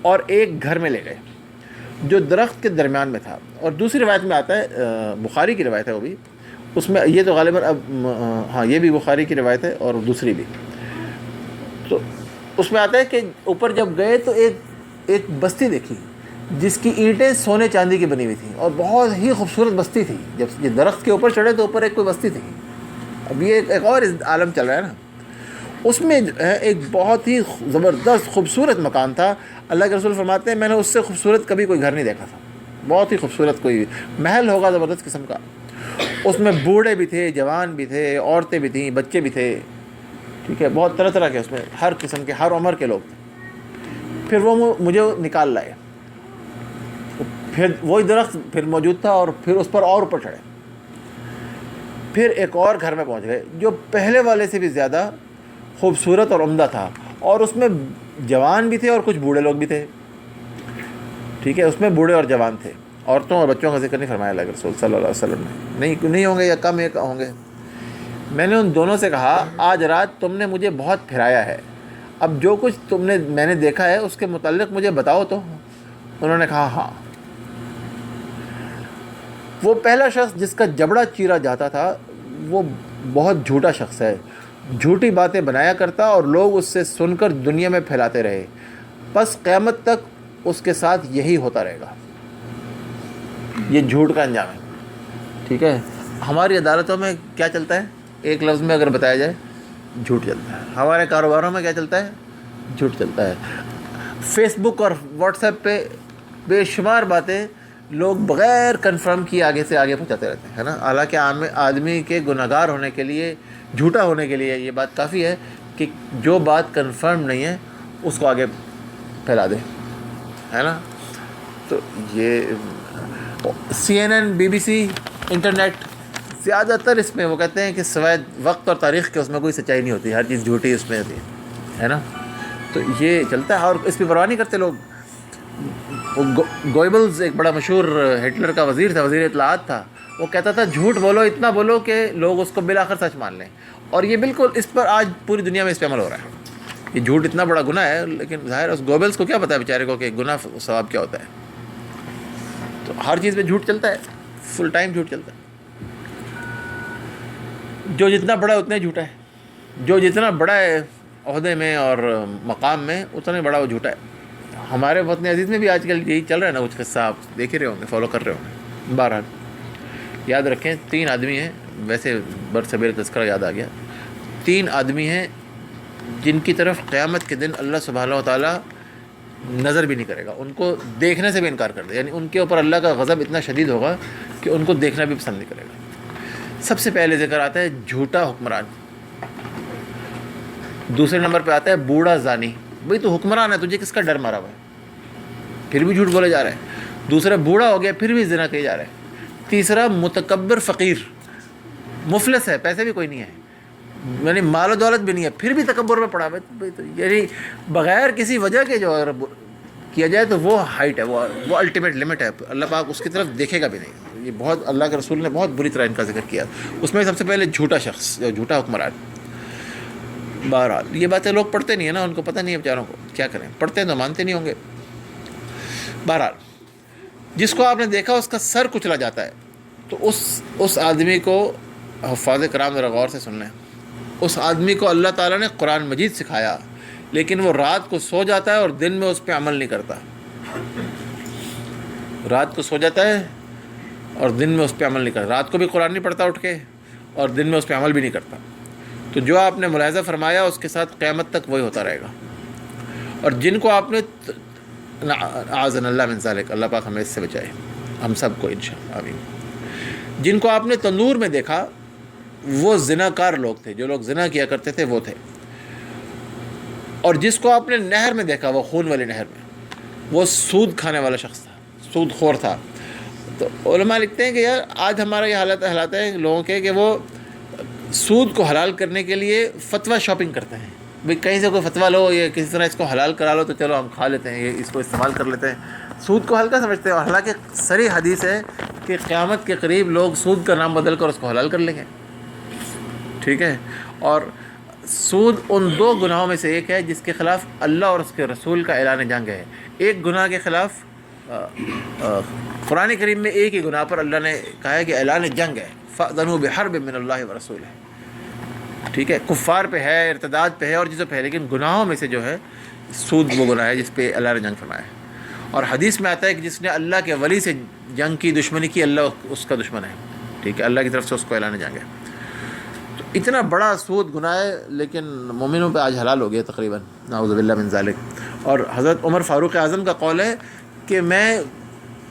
اور ایک گھر میں لے گئے جو درخت کے درمیان میں تھا. اور دوسری روایت میں آتا ہے، بخاری کی روایت ہے وہ بھی، اس میں یہ تو غالباً ہاں یہ بھی بخاری کی روایت ہے اور دوسری بھی. تو اس میں آتا ہے کہ اوپر جب گئے تو ایک بستی دیکھی جس کی اینٹیں سونے چاندی کی بنی ہوئی تھیں اور بہت ہی خوبصورت بستی تھی. جب یہ درخت کے اوپر چڑھے تو اوپر ایک کوئی بستی تھی. اب یہ ایک اور عالم چل رہا ہے نا. اس میں ایک بہت ہی زبردست خوبصورت مکان تھا. اللہ کے رسول فرماتے ہیں میں نے اس سے خوبصورت کبھی کوئی گھر نہیں دیکھا تھا. بہت ہی خوبصورت کوئی محل ہوگا زبردست قسم کا. اس میں بوڑھے بھی تھے، جوان بھی تھے، عورتیں بھی تھیں، بچے بھی تھے. ٹھیک ہے، بہت طرح طرح کے اس میں ہر قسم کے، ہر عمر کے لوگ تھے. پھر وہ مجھے نکال لائے. پھر وہی درخت پھر موجود تھا اور پھر اس پر اور اوپر چڑھے. پھر ایک اور گھر میں پہنچ گئے جو پہلے والے سے بھی زیادہ خوبصورت اور عمدہ تھا. اور اس میں جوان بھی تھے اور کچھ بوڑھے لوگ بھی تھے. ٹھیک ہے، اس میں بوڑھے اور جوان تھے. عورتوں اور بچوں کا ذکر نہیں فرمایا اللہ کے رسول صلی اللہ علیہ وسلم نے. نہیں ہوں گے یا کم ہوں گے. میں نے ان دونوں سے کہا آج رات تم نے مجھے بہت پھرایا ہے، اب جو کچھ میں نے دیکھا ہے اس کے متعلق مجھے بتاؤ تو. انہوں نے کہا ہاں. وہ پہلا شخص جس کا جبڑا چیرا جاتا تھا وہ بہت جھوٹا شخص ہے، جھوٹی باتیں بنایا کرتا اور لوگ اس سے سن کر دنیا میں پھیلاتے رہے. بس قیامت تک اس کے ساتھ یہی ہوتا رہے گا. یہ جھوٹ کا انجام ہے. ٹھیک ہے، ہماری عدالتوں میں کیا چلتا ہے؟ ایک لفظ میں اگر بتایا جائے جھوٹ چلتا ہے. ہمارے کاروباروں میں کیا چلتا ہے؟ جھوٹ چلتا ہے. فیس بک اور واٹس ایپ پہ بے شمار باتیں لوگ بغیر کنفرم کیے آگے سے آگے پہنچاتے رہتے ہیں نا. حالانکہ آدمی کے گناہگار ہونے کے لیے، جھوٹا ہونے کے لیے یہ بات کافی ہے کہ جو بات کنفرم نہیں ہے اس کو آگے پھیلا دے، ہے نا. تو یہ CNN BBC انٹرنیٹ زیادہ تر اس میں وہ کہتے ہیں کہ سوائے وقت اور تاریخ کے اس میں کوئی سچائی نہیں ہوتی، ہر چیز جھوٹی اس میں ہوتی ہے نا. تو یہ چلتا ہے اور اس پہ پرواہ نہیں کرتے لوگ. گوئبلز ایک بڑا مشہور ہٹلر کا وزیر تھا، وزیر اطلاعات تھا. وہ کہتا تھا جھوٹ بولو، اتنا بولو کہ لوگ اس کو بالآخر سچ مان لیں، اور یہ بالکل اس پر آج پوری دنیا میں اس پہ عمل ہو رہا ہے۔ یہ جھوٹ اتنا بڑا گناہ ہے، لیکن ظاہر ہے اس گوبلس کو کیا پتا ہے بیچارے کو کہ گناہ ثواب کیا ہوتا ہے، تو ہر چیز پہ جھوٹ چلتا ہے، فل ٹائم جھوٹ چلتا ہے۔ جو جتنا بڑا ہے اتنا ہی جھوٹا ہے، جو جتنا بڑا ہے عہدے میں اور مقام میں اتنا ہی بڑا وہ جھوٹا ہے۔ ہمارے وطن عزیز میں بھی آج کل یہی چل رہا ہے نا، کچھ قصہ آپ دیکھ ہی رہے ہوں گے، فالو کر رہے ہوں گے۔ بہرحال یاد رکھیں 3 آدمی ہیں، ویسے برصغیر تذکرہ یاد آ گیا، 3 آدمی ہیں جن کی طرف قیامت کے دن اللہ سبحانہ و تعالیٰ نظر بھی نہیں کرے گا، ان کو دیکھنے سے بھی انکار کر دے، یعنی ان کے اوپر اللہ کا غضب اتنا شدید ہوگا کہ ان کو دیکھنا بھی پسند نہیں کرے گا۔ سب سے پہلے ذکر آتا ہے جھوٹا حکمران، دوسرے نمبر پہ آتا ہے بوڑھا زانی۔ بھئی تو حکمران ہے، تجھے کس کا ڈر مارا ہوا ہے، پھر بھی جھوٹ بولے جا رہا ہے۔ دوسرا بوڑھا ہو گیا پھر بھی زنا کیے جا رہا ہے۔ تیسرا متکبر فقیر، مفلس ہے، پیسے بھی کوئی نہیں ہے، یعنی مال و دولت بھی نہیں ہے، پھر بھی تکبر میں پڑا ہوا ہے، یعنی بغیر کسی وجہ کے جو اگر کیا جائے تو وہ ہائٹ ہے، وہ الٹیمیٹ لمٹ ہے، اللہ پاک اس کی طرف دیکھے گا بھی نہیں۔ یہ بہت اللہ کے رسول نے بہت بری طرح ان کا ذکر کیا، اس میں سب سے پہلے جھوٹا شخص، جھوٹا حکمران۔ بہرحال یہ باتیں لوگ پڑھتے نہیں ہیں نا، ان کو پتہ نہیں ہے بیچاروں کو، کیا کریں، پڑھتے ہیں تو مانتے نہیں ہوں گے۔ بہرحال جس کو آپ نے دیکھا اس کا سر کچلا جاتا ہے، تو اس آدمی کو حفاظ کرام ذرا غور سے سن لیں، اس آدمی کو اللہ تعالیٰ نے قرآن مجید سکھایا، لیکن وہ رات کو سو جاتا ہے اور دن میں اس پہ عمل نہیں کرتا۔ رات کو سو جاتا ہے اور دن میں اس پہ عمل نہیں کرتا، رات کو بھی قرآن نہیں پڑھتا اٹھ کے اور دن میں اس پہ عمل بھی نہیں کرتا۔ تو جو آپ نے ملاحظہ فرمایا اس کے ساتھ قیامت تک وہی ہوتا رہے گا۔ اور جن کو آپ نے اعاذنا اللہ من ذالک، اللہ پاک ہمیں اس سے بچائے، ہم سب کو انشاءاللہ آمین۔ جن کو آپ نے تندور میں دیکھا وہ زناکار لوگ تھے، جو لوگ زنا کیا کرتے تھے وہ تھے۔ اور جس کو آپ نے نہر میں دیکھا، وہ خون والی نہر میں، وہ سود کھانے والا شخص تھا، سود خور تھا۔ تو علماء لکھتے ہیں کہ یار آج ہمارا یہ حالات ہے لوگوں کے کہ وہ سود کو حلال کرنے کے لیے فتویٰ شاپنگ کرتے ہیں، بھئی کہیں سے کوئی فتویٰ لو، یہ کسی طرح اس کو حلال کرا لو تو چلو ہم کھا لیتے ہیں، یہ اس کو استعمال کر لیتے ہیں، سود کو ہلکا سمجھتے ہیں۔ اور حالانکہ صریح حدیث ہے کہ قیامت کے قریب لوگ سود کا نام بدل کر اس کو حلال کر لیں گے، ٹھیک ہے۔ اور سود ان 2 گناہوں میں سے ایک ہے جس کے خلاف اللہ اور اس کے رسول کا اعلان جنگ ہے۔ ایک گناہ کے خلاف قرآن کریم میں ایک ہی گناہ پر اللہ نے کہا ہے کہ اعلان جنگ ہے، فَأْذَنُوا بِحَرْبٍ مِّنَ اللَّهِ وَرَسُولِهِ، ٹھیک ہے۔ کفار پہ ہے، ارتداد پہ ہے اور چیزوں پہ ہے، لیکن گناہوں میں سے جو ہے سود وہ گناہ ہے جس پہ اللہ نے جنگ فرمایا ہے۔ اور حدیث میں آتا ہے کہ جس نے اللہ کے ولی سے جنگ کی، دشمنی کی، اللہ اس کا دشمن ہے، ٹھیک ہے، اللہ کی طرف سے اس کو اعلان جنگ ہے۔ تو اتنا بڑا سود گناہ ہے، لیکن مومنوں پہ آج حلال ہو گیا تقریباً، نعوذ باللہ من ذالک۔ اور حضرت عمر فاروق اعظم کا قول ہے کہ میں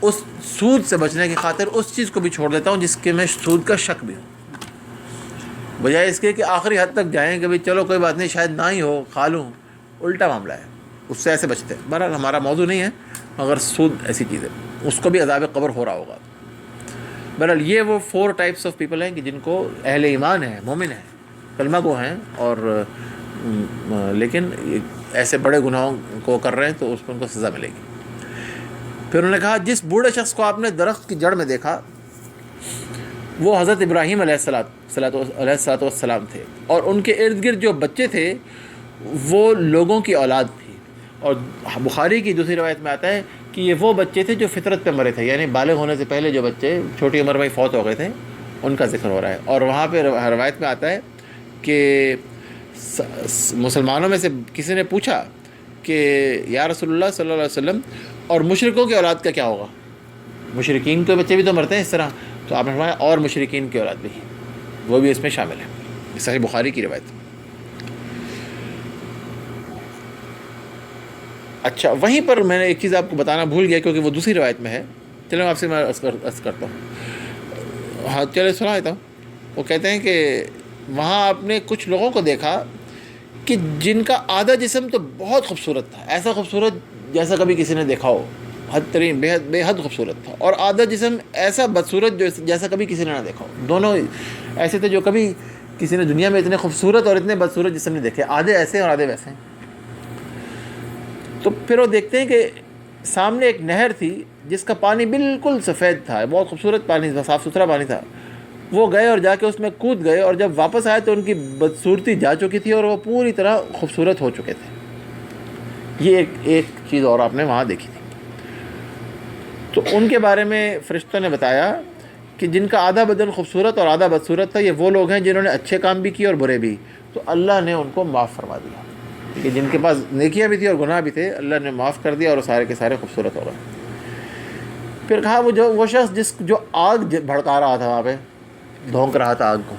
اس سود سے بچنے کی خاطر اس چیز کو بھی چھوڑ دیتا ہوں جس کے میں سود کا شک بھی ہو، بجائے اس کے کہ آخری حد تک جائیں کہ بھئی چلو کوئی بات نہیں شاید نہ ہی ہو، کھا لوں، الٹا معاملہ ہے، اس سے ایسے بچتے ہیں۔ بہرحال ہمارا موضوع نہیں ہے، مگر سود ایسی چیز ہے، اس کو بھی عذاب قبر ہو رہا ہوگا۔ بہرحال یہ وہ 4 ٹائپس آف پیپل ہیں کہ جن کو اہل ایمان ہیں، مومن ہیں، کلمہ گو ہیں، اور لیکن ایسے بڑے گناہوں کو کر رہے ہیں تو اس پر ان کو سزا ملے گی۔ پھر انہوں نے کہا جس بوڑھے شخص کو آپ نے درخت کی جڑ میں دیکھا وہ حضرت ابراہیم علیہ السلام تھے، اور ان کے ارد گرد جو بچے تھے وہ لوگوں کی اولاد تھی۔ اور بخاری کی دوسری روایت میں آتا ہے کہ یہ وہ بچے تھے جو فطرت پہ مرے تھے، یعنی بالغ ہونے سے پہلے جو بچے چھوٹی عمر میں فوت ہو گئے تھے ان کا ذکر ہو رہا ہے۔ اور وہاں پہ روایت میں آتا ہے کہ مسلمانوں میں سے کسی نے پوچھا کہ یا رسول اللہ صلی اللہ علیہ وسلم، اور مشرکوں کی اولاد کا کیا ہوگا؟ مشرکین کے بچے بھی تو مرتے ہیں اس طرح، تو آپ نے فرمایا اور مشرکین کی اولاد بھی، وہ بھی اس میں شامل ہے۔ صحیح بخاری کی روایت۔ اچھا وہیں پر میں نے ایک چیز آپ کو بتانا بھول گیا کیونکہ وہ دوسری روایت میں ہے، چلو آپ سے میں عرض کرتا ہوں، ہاں چلے سنا دیتا ہوں۔ وہ کہتے ہیں کہ وہاں آپ نے کچھ لوگوں کو دیکھا کہ جن کا آدھا جسم تو بہت خوبصورت تھا، ایسا خوبصورت جیسا کبھی کسی نے دیکھا ہو، حد ترین بے حد خوبصورت تھا، اور آدھا جسم ایسا بدصورت جیسا کبھی کسی نے نہ دیکھا ہو۔ دونوں ایسے تھے جو کبھی کسی نے دنیا میں اتنے خوبصورت اور اتنے بدصورت جسم نہیں دیکھے، آدھے ایسے اور آدھے ویسے ہیں۔ تو پھر وہ دیکھتے ہیں کہ سامنے ایک نہر تھی جس کا پانی بالکل سفید تھا، بہت خوبصورت پانی تھا، صاف ستھرا پانی تھا. وہ گئے اور جا کے اس میں کود گئے، اور جب واپس آئے تو ان کی بدصورتی جا چکی تھی اور وہ پوری طرح خوبصورت ہو چکے تھے. یہ ایک چیز اور آپ نے وہاں دیکھی تھی. تو ان کے بارے میں فرشتوں نے بتایا کہ جن کا آدھا بدن خوبصورت اور آدھا بدصورت تھا، یہ وہ لوگ ہیں جنہوں نے اچھے کام بھی کیے اور برے بھی. تو اللہ نے ان کو معاف فرما دیا کہ جن کے پاس نیکیاں بھی تھی اور گناہ بھی تھے، اللہ نے معاف کر دیا اور وہ سارے کے سارے خوبصورت ہو گئے. پھر کہا وہ شخص جو آگ بھڑکا رہا تھا، وہاں پہ دھونک رہا تھا آگ کو،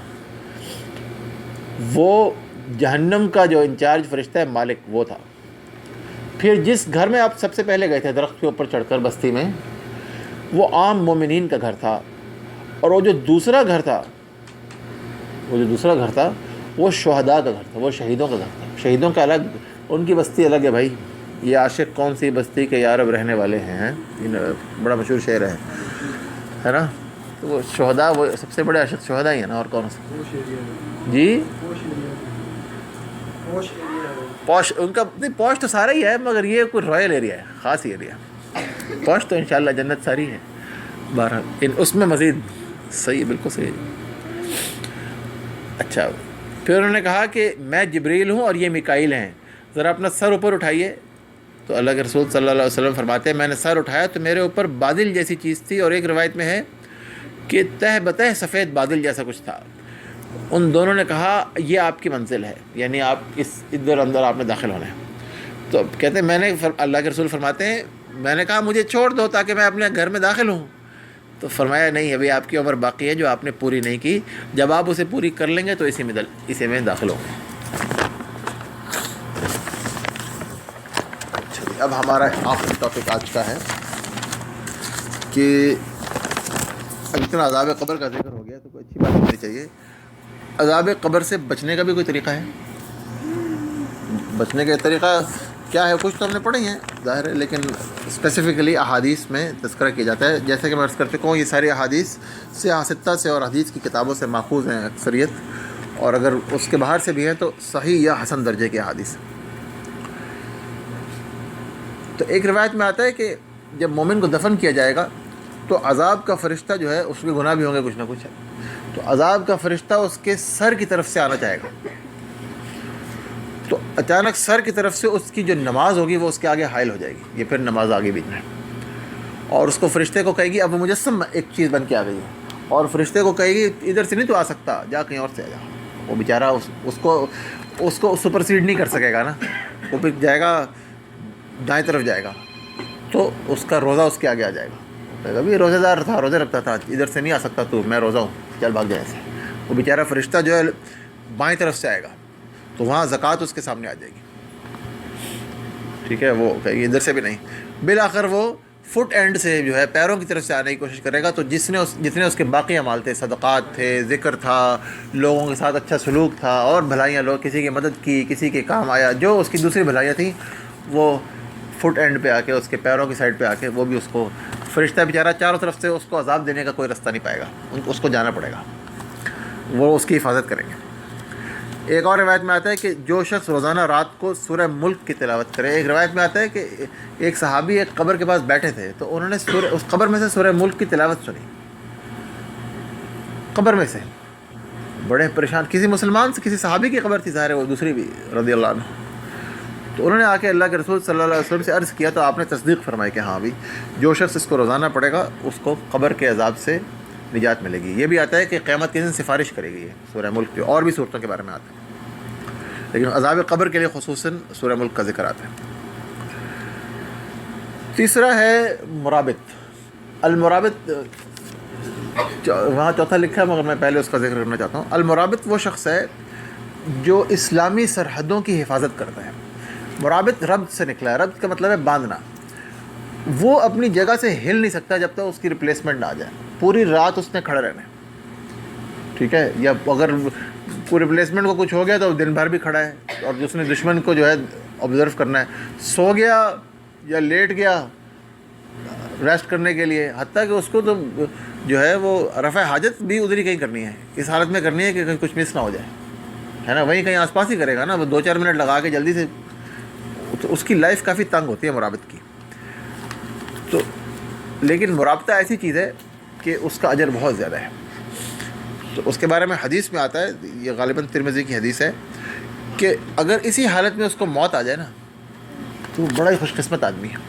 وہ جہنم کا جو انچارج فرشتہ ہے، مالک، وہ تھا. پھر جس گھر میں آپ سب سے پہلے گئے تھے درخت کے اوپر چڑھ کر بستی میں، وہ عام مومنین کا گھر تھا. اور وہ جو دوسرا گھر تھا وہ شہداء کا گھر تھا، وہ شہیدوں کا گھر تھا. شہیدوں کا الگ، ان کی بستی الگ ہے بھائی. یہ عاشق کون سی بستی کے یارب رہنے والے ہیں، بڑا مشہور شعر ہے نا. تو وہ شہداء، وہ سب سے بڑے عاشق شہداء ہی ہیں نا. اور کون سے جی پوش، ان کا نہیں، پوش تو سارا ہی ہے، مگر یہ کوئی رائل ایریا ہے، خاص ایریا. پوش تو انشاءاللہ جنت ساری ہے. بہرحال اس میں مزید صحیح، بالکل صحیح. اچھا، پھر انہوں نے کہا کہ میں جبریل ہوں اور یہ میکائیل ہیں، ذرا اپنا سر اوپر اٹھائیے. تو اللہ کے رسول صلی اللہ علیہ وسلم فرماتے ہیں میں نے سر اٹھایا تو میرے اوپر بادل جیسی چیز تھی، اور ایک روایت میں ہے کہ تہ بتہ سفید بادل جیسا کچھ تھا. ان دونوں نے کہا یہ آپ کی منزل ہے، یعنی آپ اس ادھر اندر آپ نے داخل ہونا ہے. تو کہتے ہیں اللہ کے رسول فرماتے ہیں میں نے کہا مجھے چھوڑ دو تاکہ میں اپنے گھر میں داخل ہوں. تو فرمایا نہیں، ابھی آپ کی عمر باقی ہے جو آپ نے پوری نہیں کی، جب آپ اسے پوری کر لیں گے تو اسی میں داخل ہوں گے. اب ہمارا آخری ٹاپک آج کا ہے کہ اب اتنا عذاب قبر کا ذکر ہو گیا تو کوئی اچھی بات ہونی چاہیے. عذاب قبر سے بچنے کا بھی کوئی طریقہ ہے؟ بچنے کا طریقہ کیا ہے؟ کچھ تو ہم نے پڑھے ہیں ظاہر ہے، لیکن اسپیسیفکلی احادیث میں تذکرہ کیا جاتا ہے. جیسے کہ میں عرض کر چکا ہوں، یہ ساری احادیث سیاہ ستہ سے اور حدیث کی کتابوں سے ماخوذ ہیں اکثریت، اور اگر اس کے باہر سے بھی ہیں تو صحیح یا حسن درجے کی احادیث. تو ایک روایت میں آتا ہے کہ جب مومن کو دفن کیا جائے گا تو عذاب کا فرشتہ جو ہے، اس کے گناہ بھی ہوں گے کچھ نہ کچھ ہے، تو عذاب کا فرشتہ اس کے سر کی طرف سے آنا چاہے گا. تو اچانک سر کی طرف سے اس کی جو نماز ہوگی وہ اس کے آگے حائل ہو جائے گی. یہ پھر نماز آگے بیچ میں، اور اس کو فرشتے کو کہے گی اب وہ مجسم ایک چیز بن کے آ گئی ہے، اور فرشتے کو کہے گی ادھر سے نہیں تو آ سکتا، جا کہیں اور سے آ جا. وہ بیچارہ اس کو سپرسیڈ نہیں کر سکے گا نا، وہ پھر جائے گا دائیں طرف جائے گا، تو اس کا روزہ اس کے آگے آ جائے گا. کہے گا بھی روزہ دار تھا، روزے رکھتا تھا، ادھر سے نہیں آ سکتا تو، میں روزہ ہوں، چل بھاگ جائے سے. وہ بیچارہ فرشتہ جو ہے بائیں طرف سے آئے گا، تو وہاں زکوٰۃ اس کے سامنے آ جائے گی. ٹھیک ہے، وہ کہے گی ادھر سے بھی نہیں. بالآخر وہ فٹ اینڈ سے جو ہے پیروں کی طرف سے آنے کی کوشش کرے گا. تو جتنے اس کے باقی اعمال تھے، صدقات تھے، ذکر تھا، لوگوں کے ساتھ اچھا سلوک تھا، اور بھلائیاں، لوگ کسی کی مدد کی، کسی کے کام آیا، جو اس کی دوسری بھلائیاں تھیں، وہ فٹ اینڈ پہ آ کے، اس کے پیروں کی سائڈ پہ آ کے، وہ بھی اس کو فرشتہ بیچارہ چاروں طرف سے اس کو عذاب دینے کا کوئی رستہ نہیں پائے گا، اس کو جانا پڑے گا، وہ اس کی حفاظت کریں گے. ایک اور روایت میں آتا ہے کہ جو شخص روزانہ رات کو سورہ ملک کی تلاوت کرے. ایک روایت میں آتا ہے کہ ایک صحابی ایک قبر کے پاس بیٹھے تھے، تو انہوں نے اس قبر میں سے سورہ ملک کی تلاوت سنی. قبر میں سے بڑے پریشان، کسی مسلمان سے، کسی صحابی کی قبر تھی ظاہر ہے، وہ دوسری بھی رضی اللہ عنہ. تو انہوں نے آ کے اللہ کے رسول صلی اللہ علیہ وسلم سے عرض کیا، تو آپ نے تصدیق فرمائی کہ ہاں بھی جو شخص اس کو روزانہ پڑھے گا اس کو قبر کے عذاب سے نجات ملے گی. یہ بھی آتا ہے کہ قیامت کے دن سفارش کرے گی یہ سورہ ملک جو، اور بھی صورتوں کے بارے میں آتا ہے، لیکن عذاب قبر کے لیے خصوصاً سورہ ملک کا ذکر آتا ہے. تیسرا ہے مرابط. المرابط وہاں چوتھا لکھا ہے، مگر میں پہلے اس کا ذکر کرنا چاہتا ہوں. المرابط وہ شخص ہے جو اسلامی سرحدوں کی حفاظت کرتا ہے. مرابط ربط سے نکلا ہے، ربط کا مطلب ہے باندھنا. وہ اپنی جگہ سے ہل نہیں سکتا جب تک اس کی ریپلیسمنٹ نہ آ جائے. پوری رات اس نے کھڑے رہنا ہے، ٹھیک ہے، یا اگر کوئی ریپلیسمنٹ کو کچھ ہو گیا تو دن بھر بھی کھڑا ہے. اور جس نے دشمن کو جو ہے آبزرو کرنا ہے، سو گیا یا لیٹ گیا ریسٹ کرنے کے لیے، حتیٰ کہ اس کو تو جو ہے وہ رفع حاجت بھی ادھر ہی کہیں کرنی ہے، اس حالت میں کرنی ہے کہ کہیں کچھ مس نہ ہو جائے، ہے نا. وہیں کہیں آس پاس ہی کرے گا نا، وہ 2-4 منٹ لگا کے جلدی سے. تو اس کی لائف کافی تنگ ہوتی ہے مرابط کی. تو لیکن مرابطہ ایسی چیز ہے کہ اس کا اجر بہت زیادہ ہے. تو اس کے بارے میں حدیث میں آتا ہے, یہ غالباً ترمذی کی حدیث ہے, کہ اگر اسی حالت میں اس کو موت آ جائے نا تو وہ بڑا ہی خوش قسمت آدمی ہے,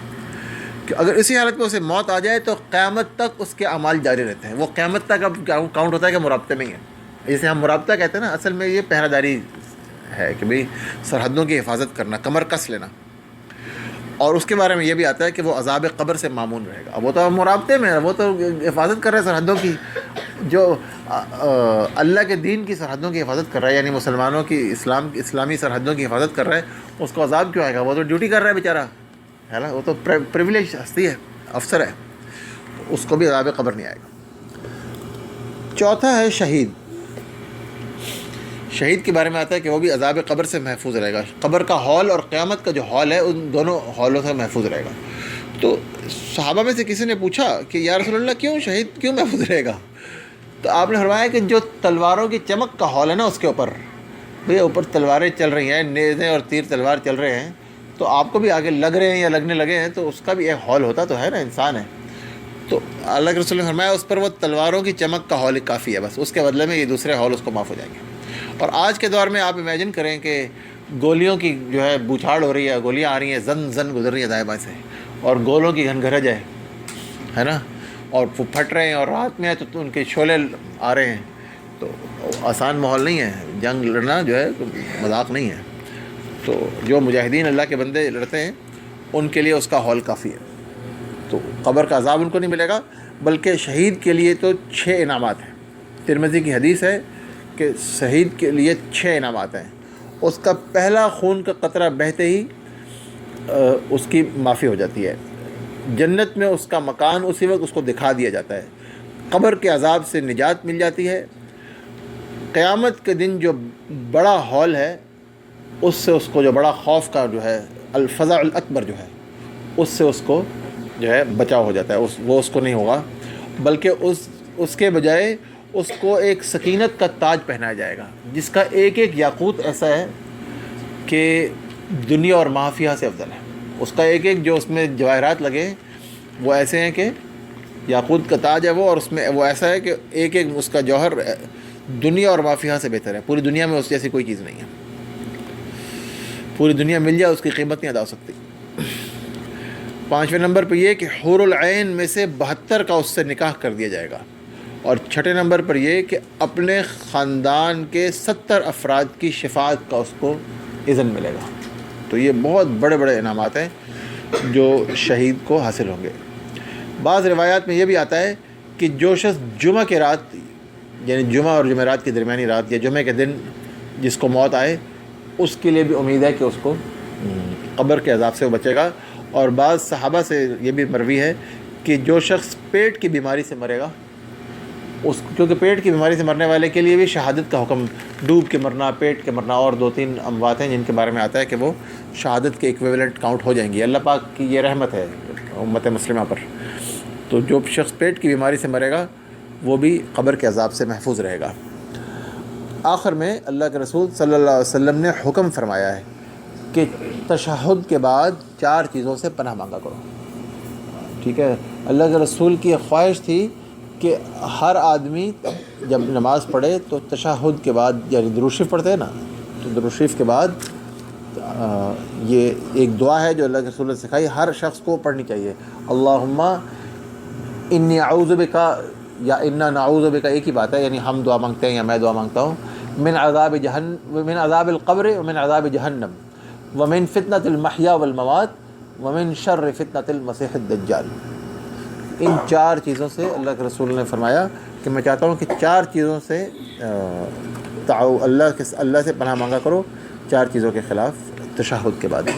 کہ اگر اسی حالت میں اسے موت آ جائے تو قیامت تک اس کے اعمال جاری رہتے ہیں. وہ قیامت تک اب کاؤنٹ ہوتا ہے کہ مرابطے میں ہی ہے. جسے ہم مرابطہ کہتے ہیں نا, اصل میں یہ پہرہ داری ہے کہ بھئی سرحدوں کی حفاظت کرنا, کمر کس لینا. اور اس کے بارے میں یہ بھی آتا ہے کہ وہ عذاب قبر سے معمون رہے گا. اب وہ تو مرابطے میں ہے, وہ تو حفاظت کر رہے ہیں سرحدوں کی, جو اللہ کے دین کی سرحدوں کی حفاظت کر رہا ہے, یعنی مسلمانوں کی اسلامی سرحدوں کی حفاظت کر رہا ہے, اس کو عذاب کیوں آئے گا؟ وہ تو ڈیوٹی کر رہا ہے بیچارہ, ہے نا, وہ تو پریویلیج ہستی ہے, افسر ہے, اس کو بھی عذاب قبر نہیں آئے گا. چوتھا ہے شہید. شہید کے بارے میں آتا ہے کہ وہ بھی عذاب قبر سے محفوظ رہے گا. قبر کا ہال اور قیامت کا جو ہال ہے ان دونوں ہالوں سے محفوظ رہے گا. تو صحابہ میں سے کسی نے پوچھا کہ یا رسول اللہ کیوں شہید کیوں محفوظ رہے گا؟ تو آپ نے فرمایا کہ جو تلواروں کی چمک کا ہال ہے نا, اس کے اوپر بھئی اوپر تلواریں چل رہی ہیں, نیزیں اور تیر تلوار چل رہے ہیں, تو آپ کو بھی آگے لگ رہے ہیں یا لگنے لگے ہیں, تو اس کا بھی ایک ہال ہوتا تو ہے نا, انسان ہے. تو اللہ کے رسول نے فرمایا اس پر وہ تلواروں کی چمک کا ہال کافی ہے, بس اس کے بدلے میں یہ دوسرے ہال اس کو معاف ہو جائیں گے. اور آج کے دور میں آپ امیجن کریں کہ گولیوں کی جو ہے بوچھاڑ ہو رہی ہے, گولیاں آ رہی ہیں, زن گزر رہی ہیں دائیں بائیں سے, اور گولوں کی گھنگھرج ہے نا, اور پھٹ رہے ہیں, اور رات میں ہے تو ان کے شعلے آ رہے ہیں. تو آسان ماحول نہیں ہے, جنگ لڑنا جو ہے مذاق نہیں ہے. تو جو مجاہدین اللہ کے بندے لڑتے ہیں ان کے لیے اس کا ہال کافی ہے. تو قبر کا عذاب ان کو نہیں ملے گا, بلکہ شہید کے لیے تو 6 انعامات ہیں. ترمذی کی حدیث ہے کہ شہید کے لیے 6 انعامات ہیں. اس کا پہلا خون کا قطرہ بہتے ہی اس کی معافی ہو جاتی ہے. جنت میں اس کا مکان اسی وقت اس کو دکھا دیا جاتا ہے. قبر کے عذاب سے نجات مل جاتی ہے. قیامت کے دن جو بڑا ہال ہے اس سے اس کو جو بڑا خوف کا جو ہے الفزع الاکبر جو ہے اس سے اس کو جو ہے بچاؤ ہو جاتا ہے. وہ اس کو نہیں ہوگا, بلکہ اس کے بجائے اس کو ایک سکینت کا تاج پہنایا جائے گا, جس کا ایک ایک یاقوت ایسا ہے کہ دنیا اور مافیہ سے افضل ہے. اس کا ایک ایک جو اس میں جواہرات لگے وہ ایسے ہیں کہ یاقوت کا تاج ہے وہ, اور اس میں وہ ایسا ہے کہ ایک ایک اس کا جوہر دنیا اور مافیہ سے بہتر ہے. پوری دنیا میں اس جیسی کوئی چیز نہیں ہے. پوری دنیا مل جائے اس کی قیمت نہیں ادا ہو سکتی. 5ویں نمبر پہ یہ کہ حور العین میں سے 72 کا اس سے نکاح کر دیا جائے گا. اور 6 نمبر پر یہ کہ اپنے خاندان کے 70 افراد کی شفاعت کا اس کو اذن ملے گا. تو یہ بہت بڑے بڑے انعامات ہیں جو شہید کو حاصل ہوں گے. بعض روایات میں یہ بھی آتا ہے کہ جو شخص جمعہ کے رات, یعنی جمعہ اور جمعرات کی درمیانی رات یا جمعہ کے دن جس کو موت آئے, اس کے لیے بھی امید ہے کہ اس کو قبر کے عذاب سے وہ بچے گا. اور بعض صحابہ سے یہ بھی مروی ہے کہ جو شخص پیٹ کی بیماری سے مرے گا, کیونکہ پیٹ کی بیماری سے مرنے والے کے لیے بھی شہادت کا حکم, ڈوب کے مرنا, پیٹ کے مرنا, اور 2-3 اموات ہیں جن کے بارے میں آتا ہے کہ وہ شہادت کے ایکویولنٹ کاؤنٹ ہو جائیں گی. اللہ پاک کی یہ رحمت ہے امت مسلمہ پر. تو جو شخص پیٹ کی بیماری سے مرے گا وہ بھی قبر کے عذاب سے محفوظ رہے گا. آخر میں اللہ کے رسول صلی اللہ علیہ وسلم نے حکم فرمایا ہے کہ تشہد کے بعد 4 چیزوں سے پناہ مانگا کرو. ٹھیک ہے, اللہ کے رسول کی ایک خواہش تھی کہ ہر آدمی جب نماز پڑھے تو تشہد کے بعد, یعنی درود شریف پڑھتے ہیں نا, تو درود شریف کے بعد یہ ایک دعا ہے جو اللہ کے رسول نے سکھائی, ہر شخص کو پڑھنی چاہیے. اللہم انی اعوذ بکا یا انا نعوذ بکا, ایک ہی بات ہے, یعنی ہم دعا مانگتے ہیں یا میں دعا مانگتا ہوں. من عذاب القبر ومن عذاب جہنم ومن فتنة المحیا والممات ومن شر فتنة المسیح الدجال. ان 4 چیزوں سے اللہ کے رسول نے فرمایا کہ میں چاہتا ہوں کہ 4 چیزوں سے اللہ سے پناہ مانگا کرو, 4 چیزوں کے خلاف تشہد کے بعد.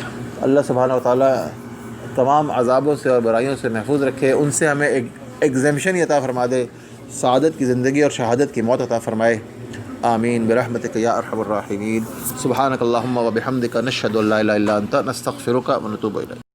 اللہ سبحانہ و تعالیٰ تمام عذابوں سے اور برائیوں سے محفوظ رکھے, ان سے ہمیں ایک ایگزیمشن عطا فرما دے, سعادت کی زندگی اور شہادت کی موت عطا فرمائے. آمین برحمتک یا ارحم الراحمین. سبحانک اللہم و بحمدک نشہد ان لا الہ الا انت نستغفرک و نتوب الیک.